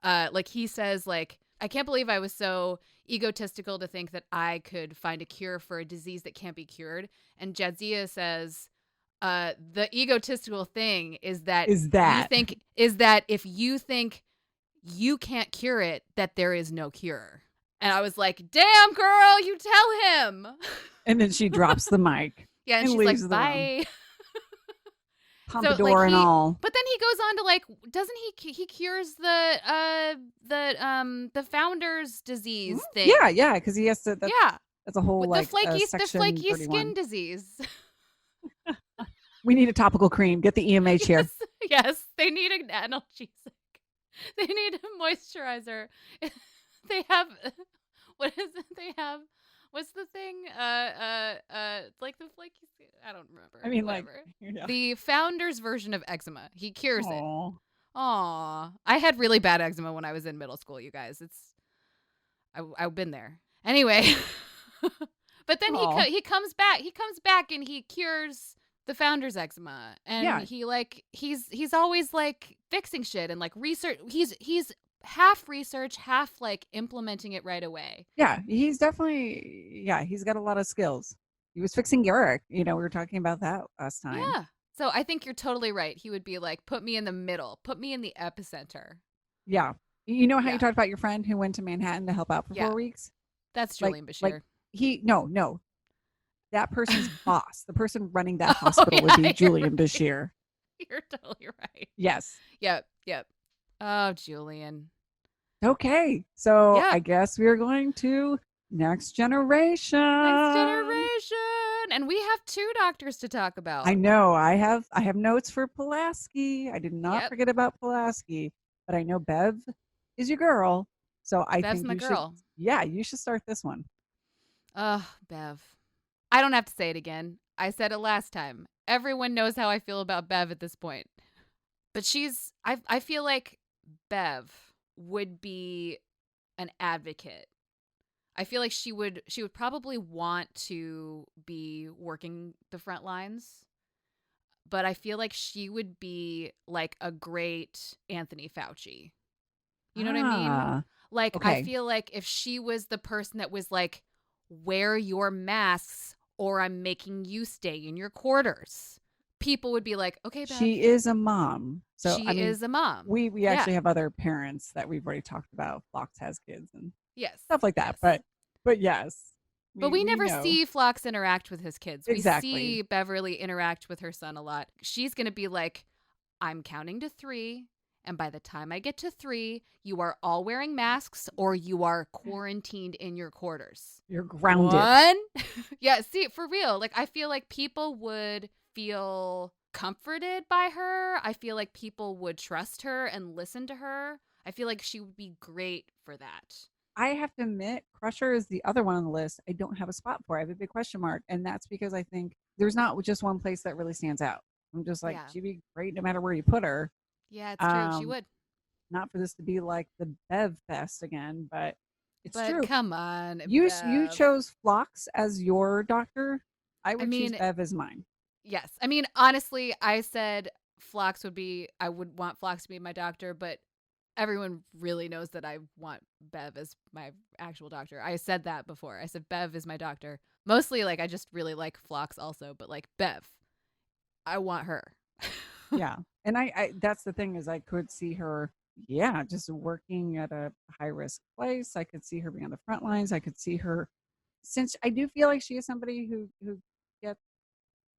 Like he says like, I can't believe I was so egotistical to think that I could find a cure for a disease that can't be cured. And Jadzia says, the egotistical thing is that if you think you can't cure it, that there is no cure. And I was like, damn girl, you tell him. And then she drops the mic. Yeah, and she's leaves like, the room. bye. Pompadour and all. But then he goes on to like, doesn't he cures the founder's disease thing? Yeah, because he has to. That's a whole like the flaky 31. skin disease. We need a topical cream. Get the EMH here. Yes, they need an analgesic. They need a moisturizer. They have what is it? They have what's the thing? Like the flaky skin. I don't remember. I mean, whatever. like yeah. The founder's version of eczema. He cures it. Aww. Aw, I had really bad eczema when I was in middle school. You guys, I've been there. Anyway, but then he comes back. He comes back and he cures the founder's eczema, and he's always like fixing shit and like research. He's half research, half like implementing it right away. Yeah, he's definitely he's got a lot of skills. He was fixing Yorick. We were talking about that last time. Yeah. So I think you're totally right. He would be like, put me in the middle, put me in the epicenter. Yeah. You know how you talked about your friend who went to Manhattan to help out for 4 weeks? That's Julian Bashir. No. That person's boss, the person running that hospital would be Julian Bashir. You're totally right. Yes. Yep. Oh, Julian. Okay. So I guess we're going to Next Generation. And we have 2 doctors to talk about. I know. I have notes for PULASKI. I did not forget about PULASKI, but I know Bev is your girl. So I Bev's think my girl. You should start this one. Ugh, Bev. I don't have to say it again. I said it last time. Everyone knows how I feel about Bev at this point. But I feel like Bev would be an advocate. I feel like she would probably want to be working the front lines, but I feel like she would be like a great Anthony Fauci. You know what I mean? Ah, Like, I okay. feel like if she was the person that was like, wear your masks or I'm making you stay in your quarters, people would be like, okay, Bev, She is a mom. So, I she mean, is a mom. we Yeah. actually have other parents that we've already talked about. Phlox has kids and Yes. stuff like that. Yes. But yes, But we we never know see Phlox interact with his kids. We exactly. see Beverly interact with her son a lot. She's going to be like, I'm counting to 3. And by the time I get to 3, you are all wearing masks or you are quarantined in your quarters. You're grounded. 1. Yeah, see, for real. Like, I feel like people would feel comforted by her. I feel like people would trust her and listen to her. I feel like she would be great for that. I have to admit, Crusher is the other one on the list I don't have a spot for. I have a big question mark. And that's because I think there's not just one place that really stands out. I'm just like, Yeah. she'd be great no matter where you put her. Yeah, it's true. She Um, would. not for this to be like the Bev fest again, but it's But true. come on, You Bev. chose Phlox as your doctor. I I would choose mean, Bev as mine. yes. I mean, honestly, I said I would want Phlox to be my doctor, but everyone really knows that I want Bev as my actual doctor. I said that before. I said Bev is my doctor. Mostly, like, I just really like Phlox also, but like Bev, I want her. Yeah. And I that's the thing is I could see her, yeah, just working at a high risk place. I could see her being on the front lines. I could see her since I do feel like she is somebody who gets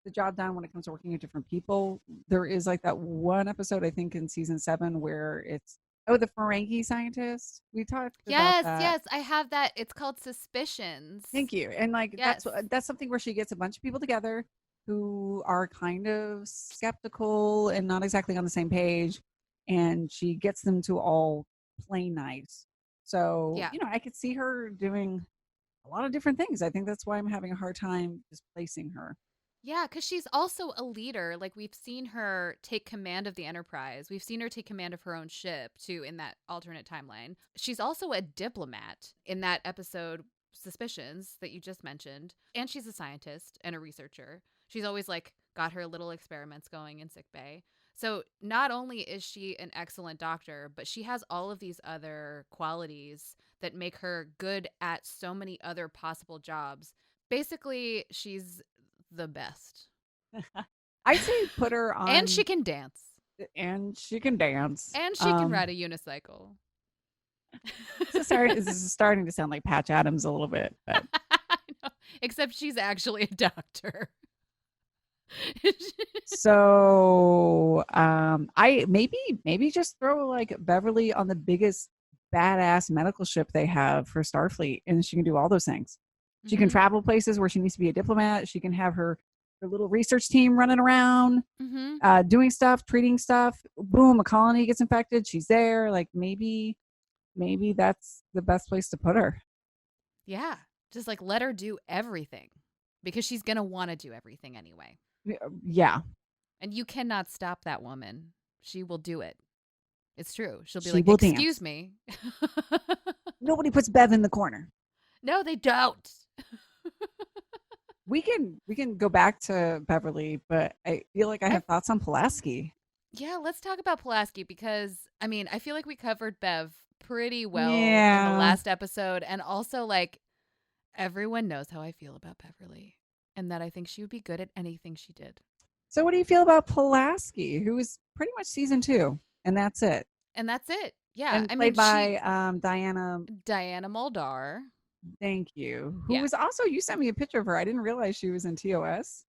the job done when it comes to working with different people. There is like that one episode I think in season 7 where it's the Ferengi scientist. We talked about Yes, that. yes, I have that. It's called Suspicions. Thank you. And like Yes. that's something where she gets a bunch of people together who are kind of skeptical and not exactly on the same page, and she gets them to all play nice. So, Yeah. I could see her doing a lot of different things. I think that's why I'm having a hard time just placing her. Yeah, because she's also a leader. Like, we've seen her take command of the Enterprise. We've seen her take command of her own ship, too, in that alternate timeline. She's also a diplomat in that episode, Suspicions, that you just mentioned. And she's a scientist and a researcher. She's always, like, got her little experiments going in sickbay. So not only is she an excellent doctor, but she has all of these other qualities that make her good at so many other possible jobs. Basically, she's the best. I'd say put her And she on, can dance. and she can dance. And she can ride a unicycle. This is starting to sound like Patch Adams a little bit, but Except she's actually a doctor. so I maybe just throw like Beverly on the biggest badass medical ship they have for Starfleet, and she can do all those things. She can travel places where she needs to be a diplomat. She can have her little research team running around, doing stuff, treating stuff. Boom, a colony gets infected. She's there. Like maybe that's the best place to put her. Yeah. Just like let her do everything because she's going to want to do everything anyway. Yeah. And you cannot stop that woman. She will do it. It's true. She'll be She like, will excuse dance. me. Nobody puts Bev in the corner. No, they don't. We can go back to Beverly, but I feel like I have thoughts on Pulaski. Yeah, let's talk about Pulaski because I mean, I feel like we covered Bev pretty well in the Yeah. last episode, and also like everyone knows how I feel about Beverly and that I think she would be good at anything she did. So what do you feel about Pulaski, who is pretty much season 2, and that's it? And that's it. Yeah, And I played mean, by Diana. Diana Muldaur. Thank you. Who Yeah. was also, you sent me a picture of her. I didn't realize she was in TOS.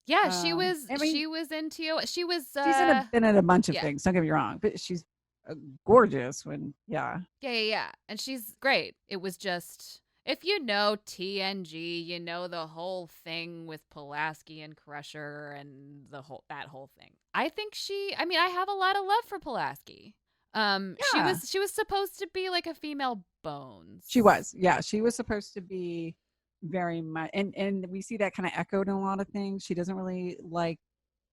Yeah, she was. I mean, She was in TO. She was. she's been in a bunch of Yeah. things. Don't get me wrong, but she's gorgeous. Yeah, and she's great. It was just if you know TNG, you know the whole thing with Pulaski and Crusher and that whole thing. I think I mean, I have a lot of love for Pulaski. Yeah. She was supposed to be like a female Bones. She was. Yeah, she was supposed to be very much, and we see that kind of echoed in a lot of things. She doesn't really like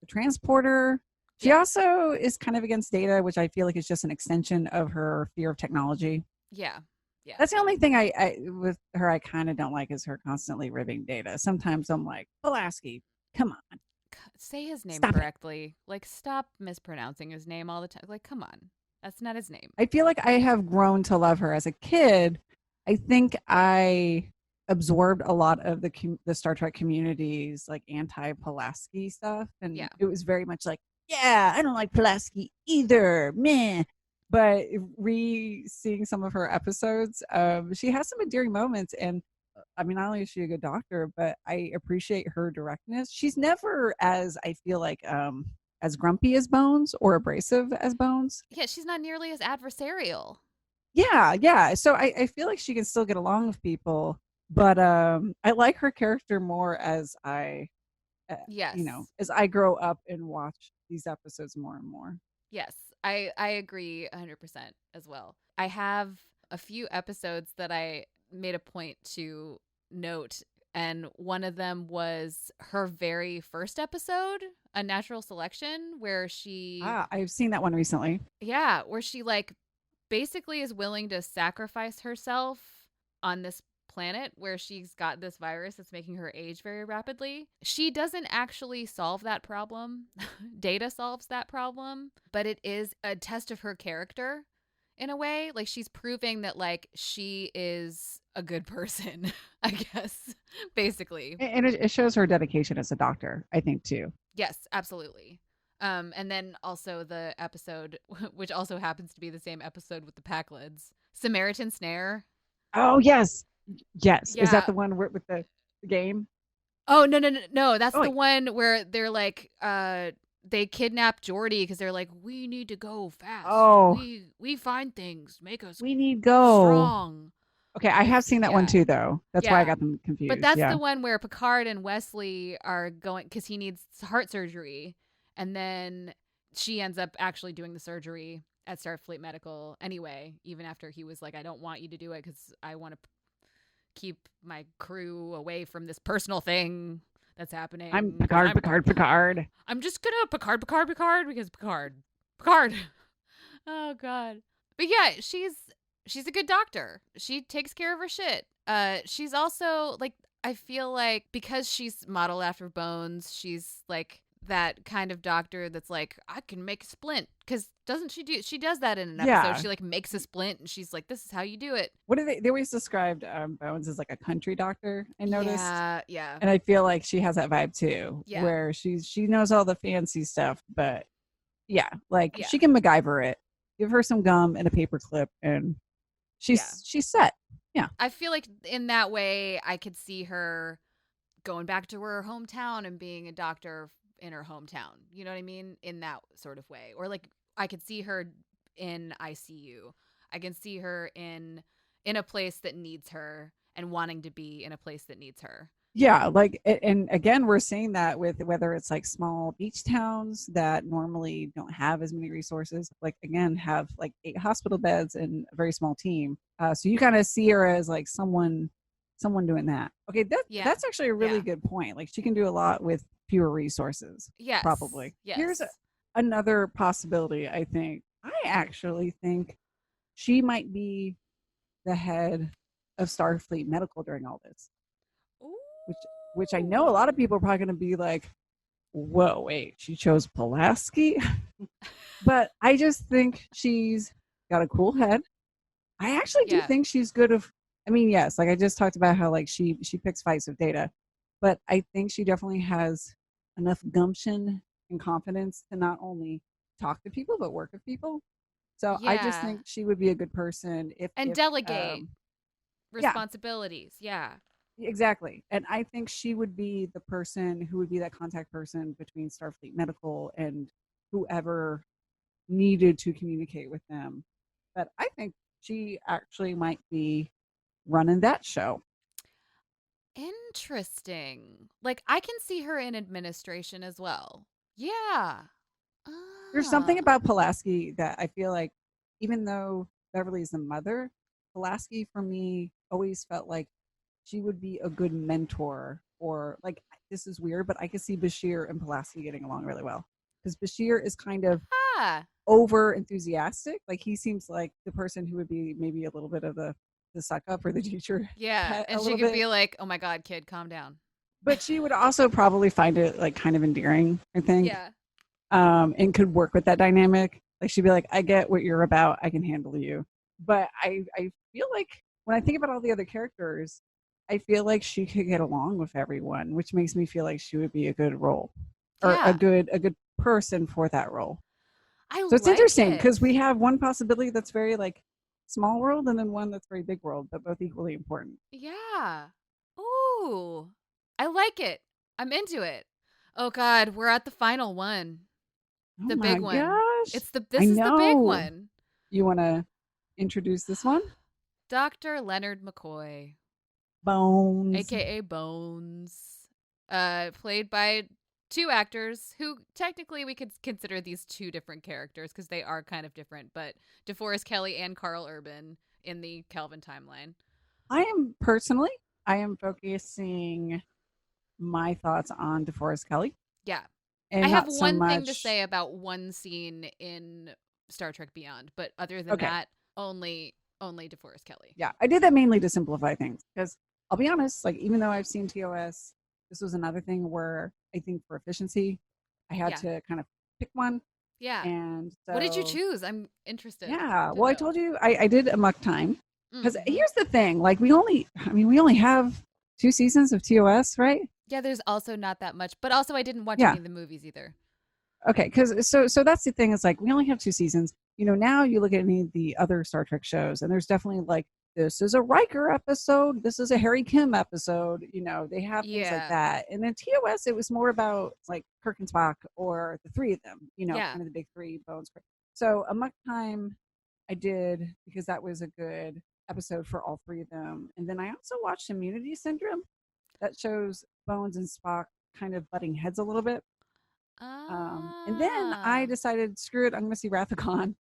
the transporter. She Yeah. also is kind of against data, which I feel like is just an extension of her fear of technology. Yeah. Yeah. That's the only thing I with her I kind of don't like is her constantly ribbing data. Sometimes I'm like, Pulaski, come on, Say his name stop it. correctly. Like, stop mispronouncing his name all the time. Like, come on. That's not his name. I feel like I have grown to love her as a kid. I think I absorbed a lot of the Star Trek community's like anti Pulaski stuff, Yeah. and it was very much like, yeah, I don't like Pulaski either, meh. But re-seeing some of her episodes, she has some endearing moments, and I mean, not only is she a good doctor, but I appreciate her directness. She's never as I feel like as grumpy as Bones or abrasive as Bones. Yeah, she's not nearly as adversarial. Yeah, yeah. So I feel like she can still get along with people, but I like her character more as uh, Yes. as I grow up and watch these episodes more and more. Yes. I agree 100% as well. I have a few episodes that I made a point to note, and one of them was her very first episode, A Natural Selection, where she Ah, I've seen that one recently. yeah, where she like basically is willing to sacrifice herself on this planet where she's got this virus that's making her age very rapidly. She doesn't actually solve that problem. Data solves that problem, but it is a test of her character in a way. Like she's proving that like she is a good person, I guess, basically. And it shows her dedication as a doctor, I think too. Yes, absolutely. And then also the episode, which also happens to be the same episode with the Packlids, Samaritan Snare. Oh yes, yes. Is that Yeah. the one with the game? Oh no no no no! That's Oh, the wait. one where they're like, they kidnap Jordy because they're like, we need to go fast. Oh, We find things, make us we need go. strong. Okay, I have seen that one Yeah too, though. That's why I yeah. got them But confused. that's Yeah. the one where Picard and Wesley are going because he needs heart surgery, and then she ends up actually doing the surgery at Starfleet Medical anyway, even after he was like, I don't want you to do it because I want to keep my crew away from this personal thing that's I'm happening. Because Picard, Picard, Picard. I'm just gonna Picard because Picard. Oh God. But yeah, she's a good doctor. She takes care of her shit. She's also like I feel like because she's modeled after Bones, she's like that kind of doctor that's like I can make a splint because doesn't she does that in an episode. Yeah. She like makes a splint and she's like this is how you do it. What do they always described Bones as like a country doctor, I noticed. Yeah, yeah, And I feel like she has that vibe too, yeah, where she knows all the fancy stuff, but yeah, like yeah, she can MacGyver it. Give her some gum and a paper clip and yeah. she's set. Yeah. I feel like in that way I could see her going back to her hometown and being a doctor in her hometown. You know what I mean? In that sort of way. Or like I could see her in ICU. I can see her in a place that needs her and wanting to be in a place that needs her. Yeah, like and again we're seeing that with whether it's like small beach towns that normally don't have as many resources, like again have like 8 hospital beds and a very small team. So you kind of see her as like someone doing that. Okay, Yeah. that's actually a really Yeah. good point. Like she can do a lot with fewer resources, Yes. probably. Here's Yes. another possibility. I actually think she might be the head of Starfleet Medical during all this, which I know a lot of Ooh. people are probably going to be like, "Whoa, wait, she chose Pulaski," but I just think she's got a cool head. I actually do Yeah. think she's good. I mean, yes, like I just talked about how like she picks fights with Data, but I think she definitely has enough gumption and confidence to not only talk to people but work with people. So I just Yeah. think she would be a good person And if delegate yeah, responsibilities. Yeah. exactly. And I think she would be the person who would be that contact person between Starfleet Medical and whoever needed to communicate with them. But I think she actually might be running that show. Interesting. Like I can see her in administration as well. Yeah. There's something Ah. about Pulaski that I feel like, even though Beverly's the mother, Pulaski for me always felt like she would be a good mentor, or like, this is weird, but I could see Bashir and Pulaski getting along really well, because Bashir is kind of Ah, over enthusiastic. Like, he seems like the person who would be maybe a little bit of the suck up or the teacher yeah. pet a And she little could bit. be like, "Oh my god, kid, calm down." But she would also probably find it like kind of endearing, I think, Yeah. and could work with that dynamic. Like, she'd be like, I get what you're about, I can handle you. But I feel like when I think about all the other characters, I feel like she could get along with everyone, which makes me feel like she would be a good role, or Yeah. a good person for that role. I So it's like interesting it. because we have one possibility that's very like small world, and then one that's very big world, but both equally important. Yeah. Ooh. I like it. I'm into it. Oh god, we're at the final one. Oh The my big one. gosh. I This is the big know. one. You want to introduce this one? Dr. Leonard McCoy, Bones. aka Bones. Played by two actors who technically we could consider these two different characters because they are kind of different, but DeForest Kelly and Carl Urban in the Kelvin timeline. I am focusing my thoughts on DeForest Kelly, Yeah. I and have not so one thing to much. say about one scene in Star Trek Beyond, but other than Okay. that, only DeForest Kelly. Yeah. I did that mainly to simplify things, because I'll be honest, like, even though I've seen TOS, this was another thing where I think for efficiency, I had Yeah. to kind of pick one. Yeah. And What did you so, choose? I'm interested yeah. to Well, I know. told you I did Amok Time, because Mm-hmm. here's the thing, like, we only have 2 seasons of TOS, right? Yeah, there's also not that much, but also I didn't watch Yeah. any of the movies either. Okay, because so that's the thing. It's like we only have 2 seasons. Now you look at any of the other Star Trek shows, and there's definitely like, this is a Riker episode, this is a Harry Kim episode. They have things like Yeah. that. And then TOS, it was more about like Kirk and Spock, or the three of them. Yeah. Kind of the big three, Bones. So Amok Time, I did because that was a good episode for all three of them. And then I also watched Immunity Syndrome, that shows Bones and Spock kind of butting heads a little bit. And then I Ah. decided, screw it, I'm going to see Wrath of Khan.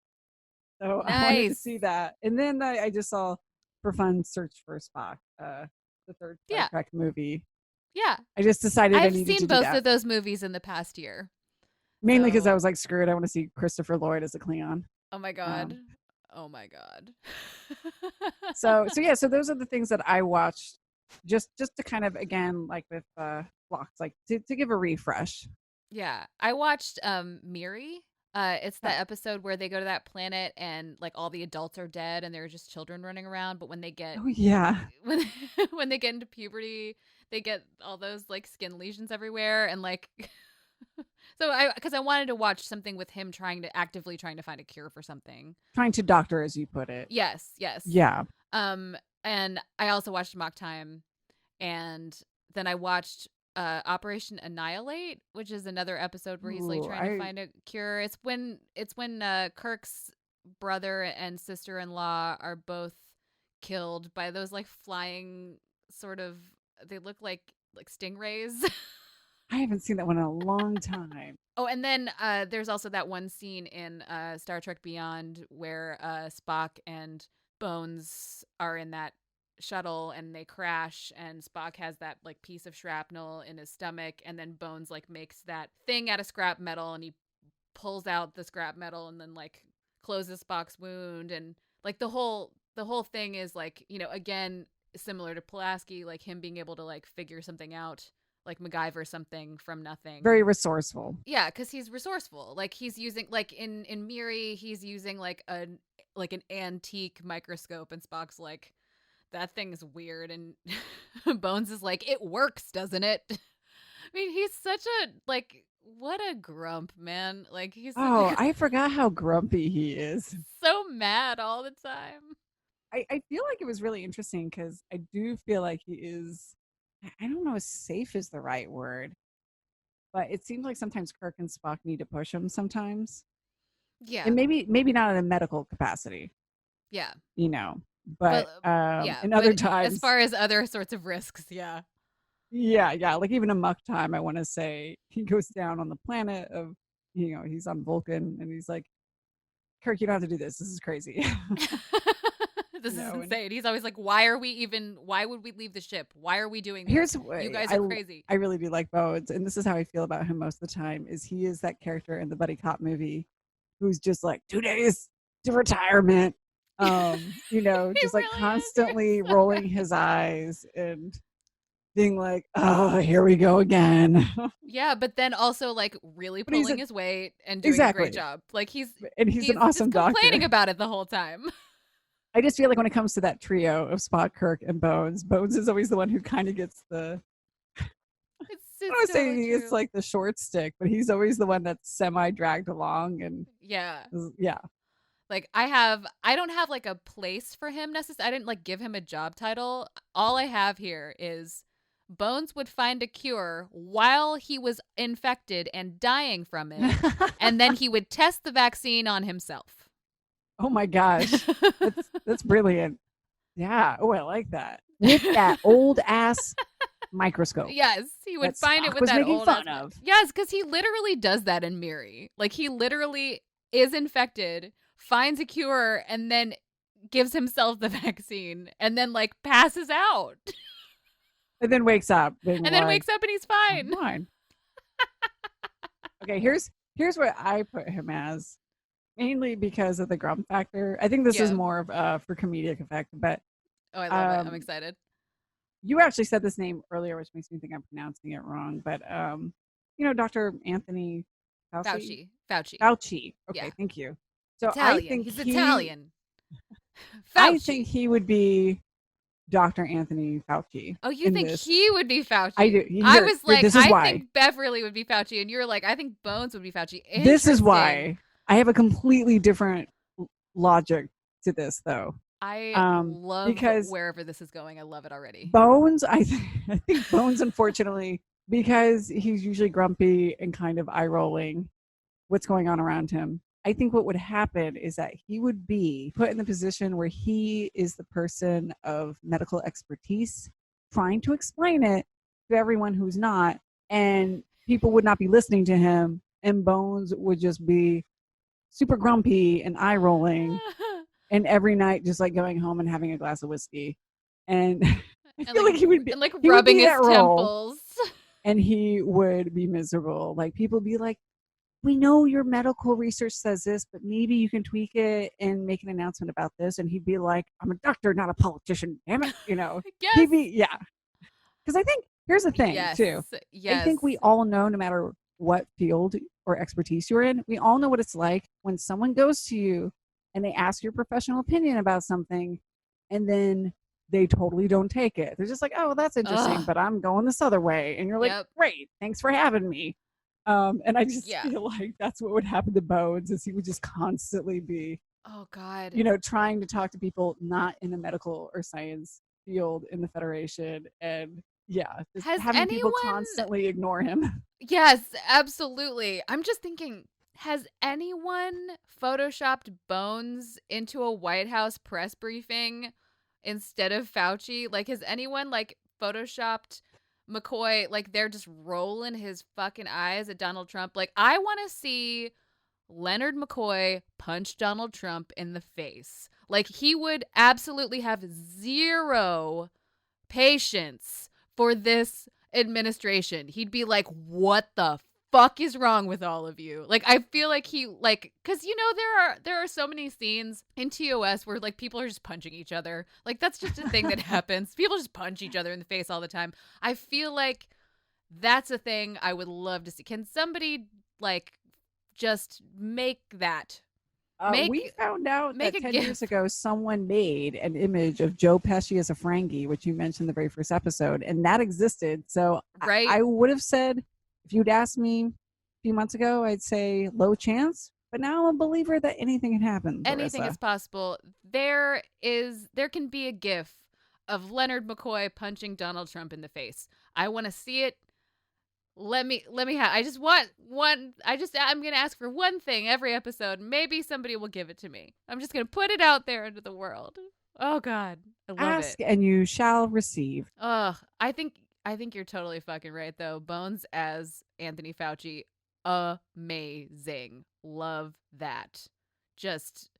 So I wanted to Nice. see that. And then I just saw, for fun, Search for Spock, the third Star Yeah. Trek movie. Yeah. I just decided I I've needed to seen do both that. of those movies in the past year. Mainly because I So, was like, screw it, I want to see Christopher Lloyd as a Klingon. oh my god. Um, Oh my god. so yeah, so those are the things that I watched, just to kind of, again, like with Phlox, like to give a refresh. Yeah, I watched Miri. It's the Yeah. episode where they go to that planet and like all the adults are dead and there are just children running around. But Oh yeah. when when they get into puberty, they get all those like skin lesions everywhere and like. So because I wanted to watch something with him actively trying to find a cure for something. Trying to doctor, as you put it. Yes, yes. Yeah. And I also watched Mock Time, and then I watched Operation Annihilate, which is another episode where he's like Ooh, trying to find a cure. It's when Kirk's brother and sister-in-law are both killed by those like flying sort of, they look like stingrays. I haven't seen that one in a long time. Oh, and then there's also that one scene in Star Trek Beyond where Spock and Bones are in that shuttle and they crash, and Spock has that like piece of shrapnel in his stomach, and then Bones like makes that thing out of scrap metal and he pulls out the scrap metal and then like closes Spock's wound, and like the whole thing is like, again, similar to Pulaski, like him being able to like figure something out, like MacGyver something from nothing. Very resourceful. Yeah, because he's resourceful. Like he's using like in Miri, he's using like an antique microscope, and Spock's like, that thing's weird, and Bones is like, it works, doesn't it? I mean, he's such a like, what a grump, man. Like he's Oh, I forgot how grumpy he is. so mad all the time. I feel like it was really interesting because I do feel like he is, I don't know if safe is the right word, but it seems like sometimes Kirk and Spock need to push him sometimes. Yeah, And maybe not in a medical capacity, yeah, you know, but but yeah, in other but as times, far as other sorts of risks, yeah, yeah, like even a Muck Time, I want to say he goes down on the planet of, he's on Vulcan, and he's like, Kirk, you don't have to do this. This is crazy. This you is know. And insane. He's always like, why would we leave the ship? Why are we doing this? here's what You guys are crazy. I really do like Bones, and this is how I feel about him most of the time. Is he is that character in the buddy cop movie who's just like 2 days to retirement, He just like really is. constantly You're so rolling right. his eyes and being like, oh, here we go again. Yeah, but then also like really But he's pulling his weight and doing a great exactly, job. Like and he's an he's just awesome complaining doctor. about it the whole time. I just feel like when it comes to that trio of Spot, Kirk, and Bones, Bones is always the one who kind of gets the. I don't It's want to say totally it's true. like the short stick, but he's always the one that's semi dragged along, and Yeah. yeah. Like I don't have like a place for him necessarily. I didn't like give him a job title. All I have here is Bones would find a cure while he was infected and dying from it, and then he would test the vaccine on himself. Oh my gosh, that's brilliant. Yeah. Oh, I like that. With that old ass microscope Yes, he would that find it Spock with was that making old ass. fun of. Yes, because he literally does that in Miri. Like he literally is infected, finds a cure, and then gives himself the vaccine, and then like passes out, And then wakes up being and then like, wakes up and he's I'm fine. fine. Okay, here's what I put him as, mainly because of the grump factor. I think this is Yeah. more of for comedic effect, but Oh, I love it. I'm um excited. you actually said this name earlier, which makes me think I'm pronouncing it wrong. But Dr. Anthony Fauci. Fauci. Fauci. Fauci. Yeah. Okay, thank you. So Italian. He's Italian. I think Fauci. he would be Dr. Anthony Fauci Oh, you in think this. he would be Fauci? I do. I was like, This is I why. think Beverly would be Fauci, and you're like, I think Bones would be Fauci. This is Interesting. why I have a completely different logic to this, though. I love Because wherever this is going. I love it already. Bones, I think Bones, unfortunately, because he's usually grumpy and kind of eye rolling what's going on around him. I think what would happen is that he would be put in the position where he is the person of medical expertise trying to explain it to everyone who's not, and people would not be listening to him, and Bones would just be super grumpy and eye rolling, and every night just like going home and having a glass of whiskey. And I feel like he would be and like he would rubbing be his that role, temples. and he would be miserable. Like people be like, we know your medical research says this, but maybe you can tweak it and make an announcement about this. And he'd be like, I'm a doctor, not a politician. Damn it. Yes. He'd be, yeah. Because I think here's the thing, Yes. too. Yes. I think we all know, no matter what field or expertise you're in, we all know what it's like when someone goes to you and they ask your professional opinion about something, and then they totally don't take it. They're just like, oh, that's interesting, but I'm going this other way. And you're like, great, thanks for having me. And I just feel like that's what would happen to Bones, is he would just constantly be, oh God, trying to talk to people not in the medical or science field in the Federation, and just having people constantly ignore him. Yes, absolutely. I'm just thinking, has anyone photoshopped Bones into a White House press briefing instead of Fauci? Like, has anyone like photoshopped McCoy, like they're just rolling his fucking eyes at Donald Trump? Like, I want to see Leonard McCoy punch Donald Trump in the face. Like, he would absolutely have zero patience for this administration. He'd be like, what the fuck is wrong with all of you? Like, I feel like he, like, because there are so many scenes in TOS where like people are just punching each other. Like, that's just a thing that happens. People just punch each other in the face all the time. I feel like that's a thing I would love to see. Can somebody like just make that? We found out that 10 GIF. years ago, someone made an image of Joe Pesci as a Ferengi, which you mentioned in the very first episode, and that existed. So right? I would have said, if you'd asked me a few months ago, I'd say low chance. But now I'm a believer that anything can happen. Anything Larissa. is possible. There can be a GIF of Leonard McCoy punching Donald Trump in the face. I want to see it. Let me have. I just want one. I'm gonna ask for one thing every episode. Maybe somebody will give it to me. I'm just gonna put it out there into the world. Oh God, I love Ask it. and you shall receive. Ugh, I think you're totally fucking right though. Bones as Anthony Fauci, amazing. Love that. Just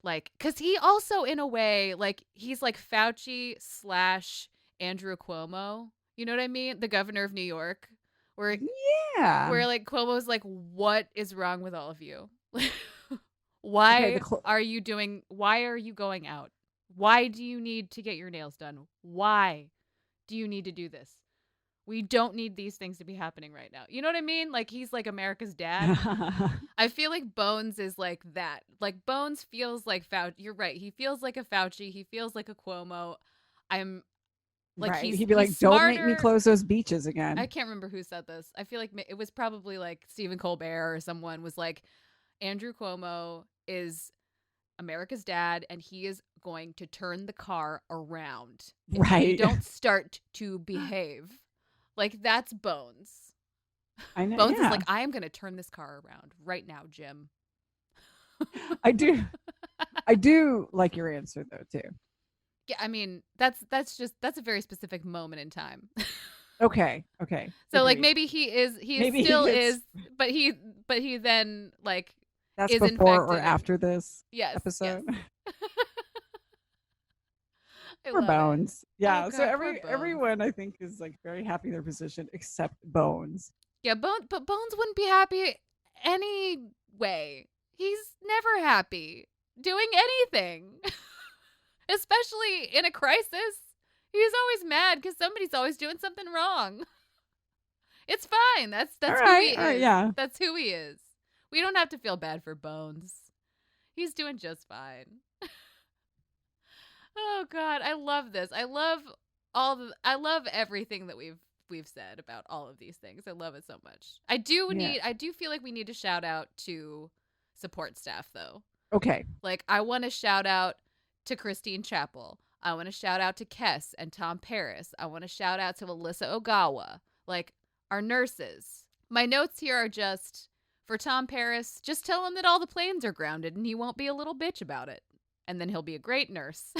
Like, because he also, in a way, like, he's like Fauci slash Andrew Cuomo. You know what I mean? The governor of New York. Where, Yeah. where like, Cuomo's like, what is wrong with all of you? Okay. Why are you going out? Why do you need to get your nails done? Why do you need to do this? We don't need these things to be happening right now. You know what I mean? Like, he's like America's dad. I feel like Bones is like that. Like, Bones feels like Fauci. You're right. He feels like a Fauci. He feels like a Cuomo. I'm like, right. he's He'd be like, smarter. don't make me close those beaches again. I can't remember who said this. I feel like it was probably like Stephen Colbert or someone was like, Andrew Cuomo is America's dad, and he is going to turn the car around if you don't start to behave. Like, that's Bones. I know. Bones is like, I am going to turn this car around right now, Jim. I do like your answer though too. Yeah, I mean, that's a very specific moment in time. Okay. So like maybe he still is, but he then like that's is before or infected after this episode. Yes. For Bones. Yeah. Oh, so God, everyone I think is like very happy in their position except Bones. Yeah, but Bones wouldn't be happy anyway. He's never happy doing anything. Especially in a crisis. He's always mad because somebody's always doing something wrong. It's fine. That's who he is. Right, yeah. That's who he is. We don't have to feel bad for Bones. He's doing just fine. Oh God, I love this. I love everything that we've said about all of these things. I love it so much. I do feel like we need to shout out to support staff though. Okay. Like, I want to shout out to Christine Chappell. I want to shout out to Kess and Tom Paris. I want to shout out to Alyssa Ogawa. Like, our nurses. My notes here are just, for Tom Paris, just tell him that all the planes are grounded and he won't be a little bitch about it. And then he'll be a great nurse.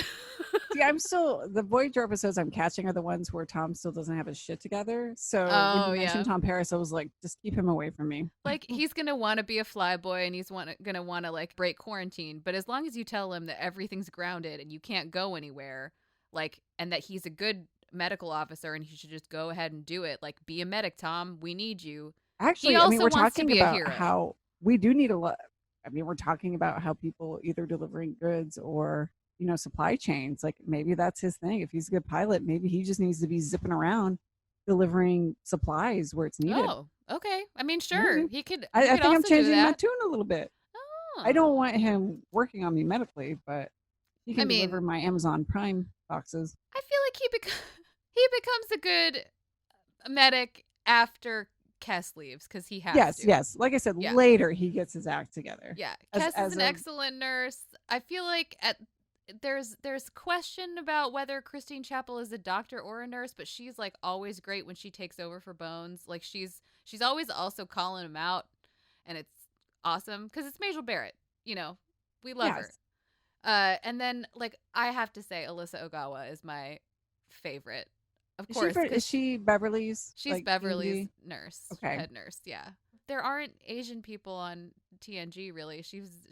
See, the Voyager episodes I'm catching are the ones where Tom still doesn't have his shit together. So when you mentioned Tom Paris, I was like, just keep him away from me. Like, he's going to want to be a flyboy and he's going to want to like break quarantine. But as long as you tell him that everything's grounded and you can't go anywhere, like, and that he's a good medical officer and he should just go ahead and do it. Like, be a medic, Tom. We need you. Actually, I mean, we're talking about how we do need a lot. I mean, we're talking about how people either delivering goods or, supply chains, like maybe that's his thing. If he's a good pilot, maybe he just needs to be zipping around delivering supplies where it's needed. Oh, okay. I mean, sure. Mm-hmm. He could. I think I'm changing my tune a little bit. Oh. I don't want him working on me medically, but he can deliver my Amazon Prime boxes. I feel like he becomes a good medic after Kess leaves because he has to. Yes. Like I said, later he gets his act together. Yeah, Kess is an excellent nurse. I feel like there's question about whether Christine Chappell is a doctor or a nurse, but she's like always great when she takes over for Bones. Like she's always also calling him out, and it's awesome because it's Majel Barrett. We love her. And then like I have to say, Alyssa Ogawa is my favorite. Of course. Is she Beverly's? She's like, Beverly's nurse. Okay. Head nurse, yeah. There aren't Asian people on TNG, really.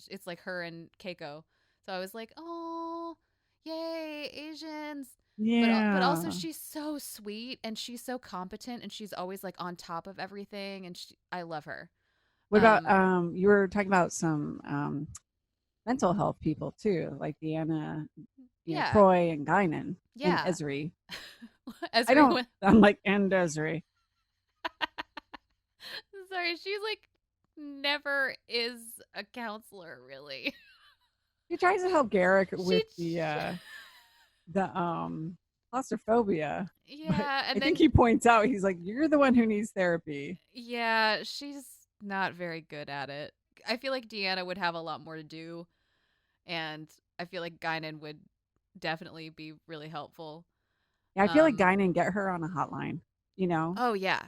It's like her and Keiko. So I was like, oh, yay, Asians. Yeah. But also she's so sweet and she's so competent and she's always like on top of everything. And I love her. What about, you were talking about some mental health people too, like Deanna, Troy and Guinan and Ezri. I'm like, and Desiree. Sorry, she's like never is a counselor, really. She tries to help Garrick with the claustrophobia. Yeah, and I think he points out, he's like, you're the one who needs therapy. Yeah, she's not very good at it. I feel like Deanna would have a lot more to do, and I feel like Guinan would definitely be really helpful. Yeah, I feel like Guinan, get her on a hotline, Oh, yeah.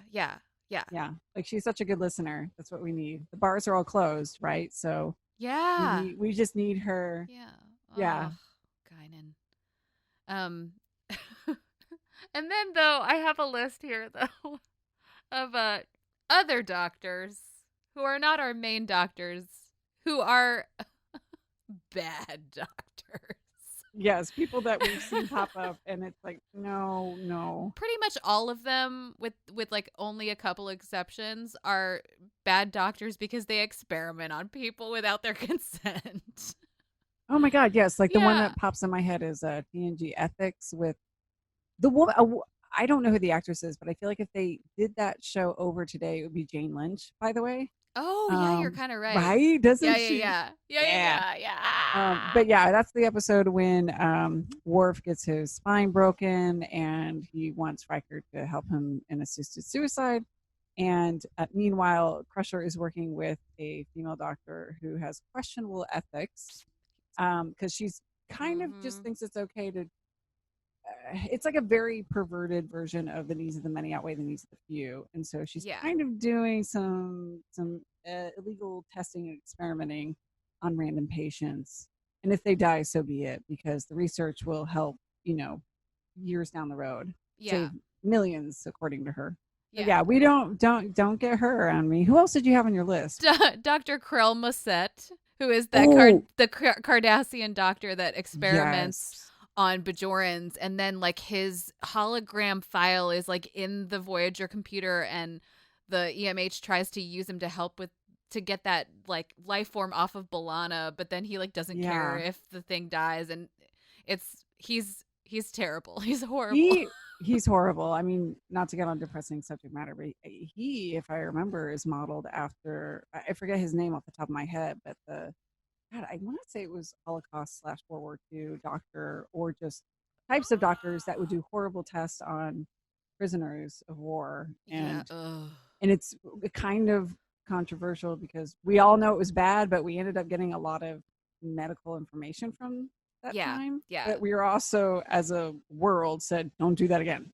Like, she's such a good listener. That's what we need. The bars are all closed, right? So yeah, we just need her. Yeah. Guinan. And then, though, I have a list here, though, of other doctors who are not our main doctors, who are bad doctors. Yes, people that we've seen pop up, and it's like, no, no. Pretty much all of them, with like only a couple exceptions, are bad doctors because they experiment on people without their consent. Oh my God, yes. Like the one Yeah. that pops in my head is TNG Ethics with the woman. I don't know who the actress is, but I feel like if they did that show over today, it would be Jane Lynch, by the way. Oh, yeah, you're kind of right. Right? Yeah, Doesn't yeah, she? yeah. Yeah, Yeah. yeah, yeah. But yeah, that's the episode when Worf gets his spine broken and he wants Riker to help him in assisted suicide. And meanwhile, Crusher is working with a female doctor who has questionable ethics because she's kind of just Mhm. thinks it's okay to. It's like a very perverted version of the needs of the many outweigh the needs of the few, and so she's Yeah. kind of doing some illegal testing and experimenting on random patients. And if they die, so be it, because the research will help, years down the road, Yeah. save millions, according to her. But Yeah. yeah, we don't get her around me. Who else did you have on your list? Dr. Krell Mossett, who is Oh, the Cardassian doctor that experiments yes. on Bajorans, and then like his hologram file is like in the Voyager computer, and the EMH tries to use him to help with to get that like life form off of B'Elanna, but then he like doesn't care Yeah. if the thing dies, and he's terrible. He's horrible. He's horrible. I mean, not to get on depressing subject matter, but he, if I remember, is modeled after, I forget his name off the top of my head, but God, I want to say it was Holocaust / World War II doctor, or just types of doctors that would do horrible tests on prisoners of war. Yeah. Ugh. And it's kind of controversial because we all know it was bad, but we ended up getting a lot of medical information from that Yeah. time. Yeah. But we were also, as a world, said, don't do that again.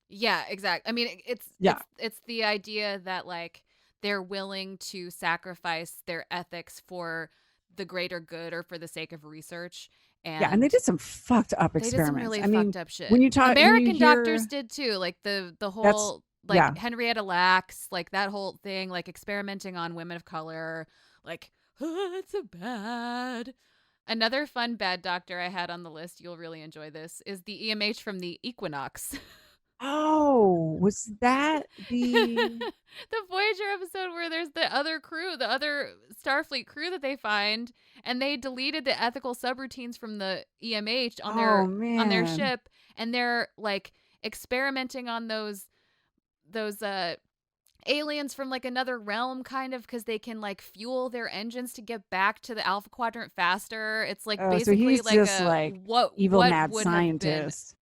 Yeah, exactly. I mean, Yeah. it's the idea that like they're willing to sacrifice their ethics for the greater good or for the sake of research, Yeah. And they and did some fucked up they did some experiments. really I mean, fucked up shit. when you American doctors hear did too, like the that's, whole yeah. like Henrietta Lacks, like that whole thing, like experimenting on women of color, like it's so bad. Another fun bad doctor I had on the list, you'll really enjoy this, is the EMH from the Equinox. Oh, was that the, The Voyager episode where there's the other crew, the other Starfleet crew that they find, and they deleted the ethical subroutines from the EMH oh, on their man. ship, and they're like experimenting on those aliens from like another realm, kind of, because they can like fuel their engines to get back to the Alpha Quadrant faster. It's like Oh, so basically he's like just a like evil what mad would have been. scientist.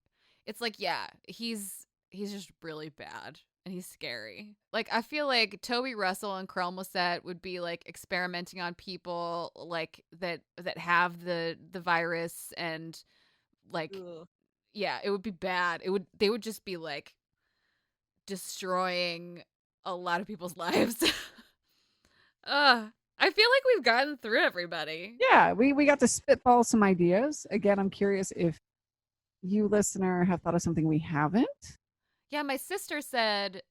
It's like, yeah, he's just really bad, and he's scary. Like, I feel like Toby Russell and Krell Mossett would be like experimenting on people like that have the virus, and like, Ugh. yeah, it would be bad. They would just be like destroying a lot of people's lives. I feel like we've gotten through everybody. Yeah, we got to spitball some ideas. Again, I'm curious if you, listener, have thought of something we haven't. Yeah, my sister said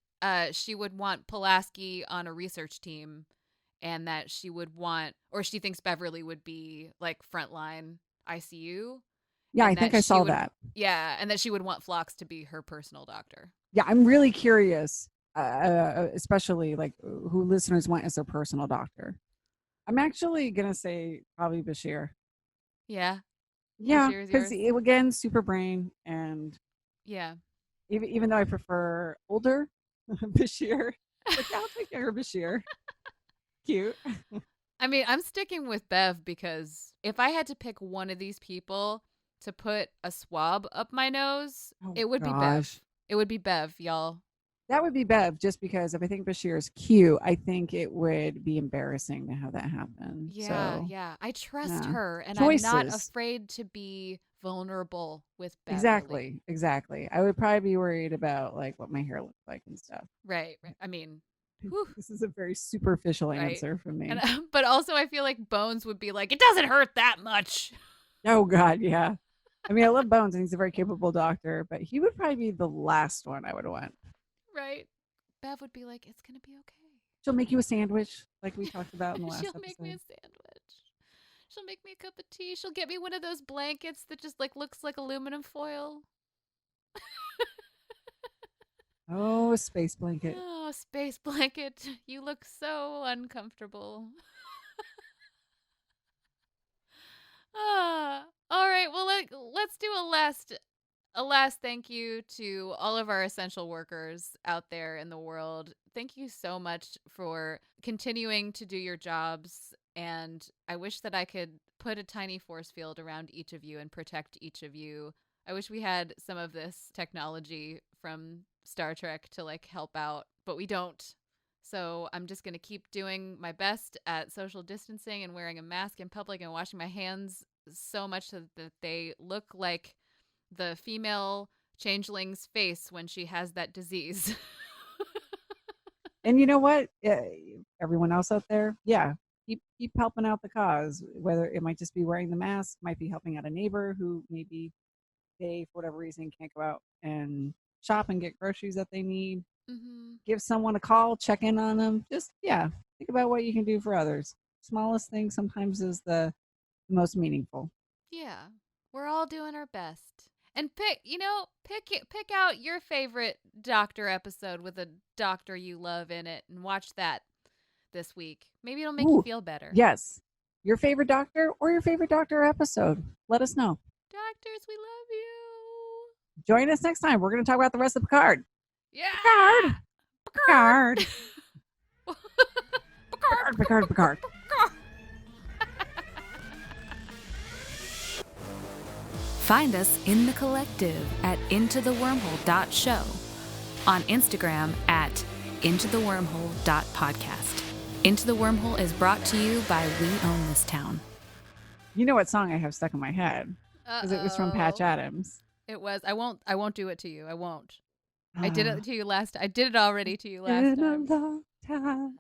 she would want Pulaski on a research team, and that she would want, or she thinks Beverly would be like frontline ICU, Yeah, I and think that I she saw would, that. yeah, and that she would want Phlox to be her personal doctor. Yeah, I'm really curious, especially like who listeners want as their personal doctor. I'm actually gonna say probably Bashir. Yeah, Yeah, Bashir is because yours. again, super brain, and Yeah. even though I prefer older Bashir, like yeah, I'll take care of Bashir. Cute. I mean, I'm sticking with Bev because if I had to pick one of these people to put a swab up my nose, Oh it would be gosh. Bev. It would be Bev, y'all. That would be Bev, just because if I think Bashir is cute, I think it would be embarrassing to have that happen. Yeah, So, yeah. I trust yeah. her, and I'm not Choices. afraid to be vulnerable with Beverly. Exactly. Exactly. I would probably be worried about like what my hair looks like and stuff. Right, right. I mean, whew, This is a very superficial right. answer from And me. but also I feel like Bones would be like, it doesn't hurt that much. Oh God, yeah. I mean, I love Bones and he's a very capable doctor, but he would probably be the last one I would want. Right. Bev would be like, it's gonna be okay. She'll make you a sandwich, like we talked about in the last She'll episode. make me a sandwich. She'll make me a cup of tea. She'll get me one of those blankets that just like looks like aluminum foil. Oh, a space blanket. Oh, space blanket. You look so uncomfortable. All right. Well, let's do a last thank you to all of our essential workers out there in the world. Thank you so much for continuing to do your jobs. And I wish that I could put a tiny force field around each of you and protect each of you. I wish we had some of this technology from Star Trek to like help out, but we don't. So I'm just going to keep doing my best at social distancing and wearing a mask in public and washing my hands so much so that they look like the female changeling's face when she has that disease. And you know what? Everyone else out there, yeah, keep helping out the cause. Whether it might just be wearing the mask, might be helping out a neighbor who maybe they, for whatever reason, can't go out and shop and get groceries that they need. Mm-hmm. Give someone a call, check in on them. Just, yeah, think about what you can do for others. Smallest thing sometimes is the most meaningful. Yeah, we're all doing our best. And pick out your favorite doctor episode with a doctor you love in it and watch that this week. Maybe it'll make you feel better. Yes. Your favorite doctor or your favorite doctor episode. Let us know. Doctors, we love you. Join us next time. We're going to talk about the rest of Picard. Yeah. Picard. Picard. Picard. Picard. Find us in the collective at intothewormhole.show, on Instagram at intothewormhole.podcast. Into the Wormhole is brought to you by We Own This Town. You know what song I have stuck in my head? Because it was from Patch Adams. It was. I won't do it to you. I won't. I did it to you last. I did it already to you last time. Been a long time.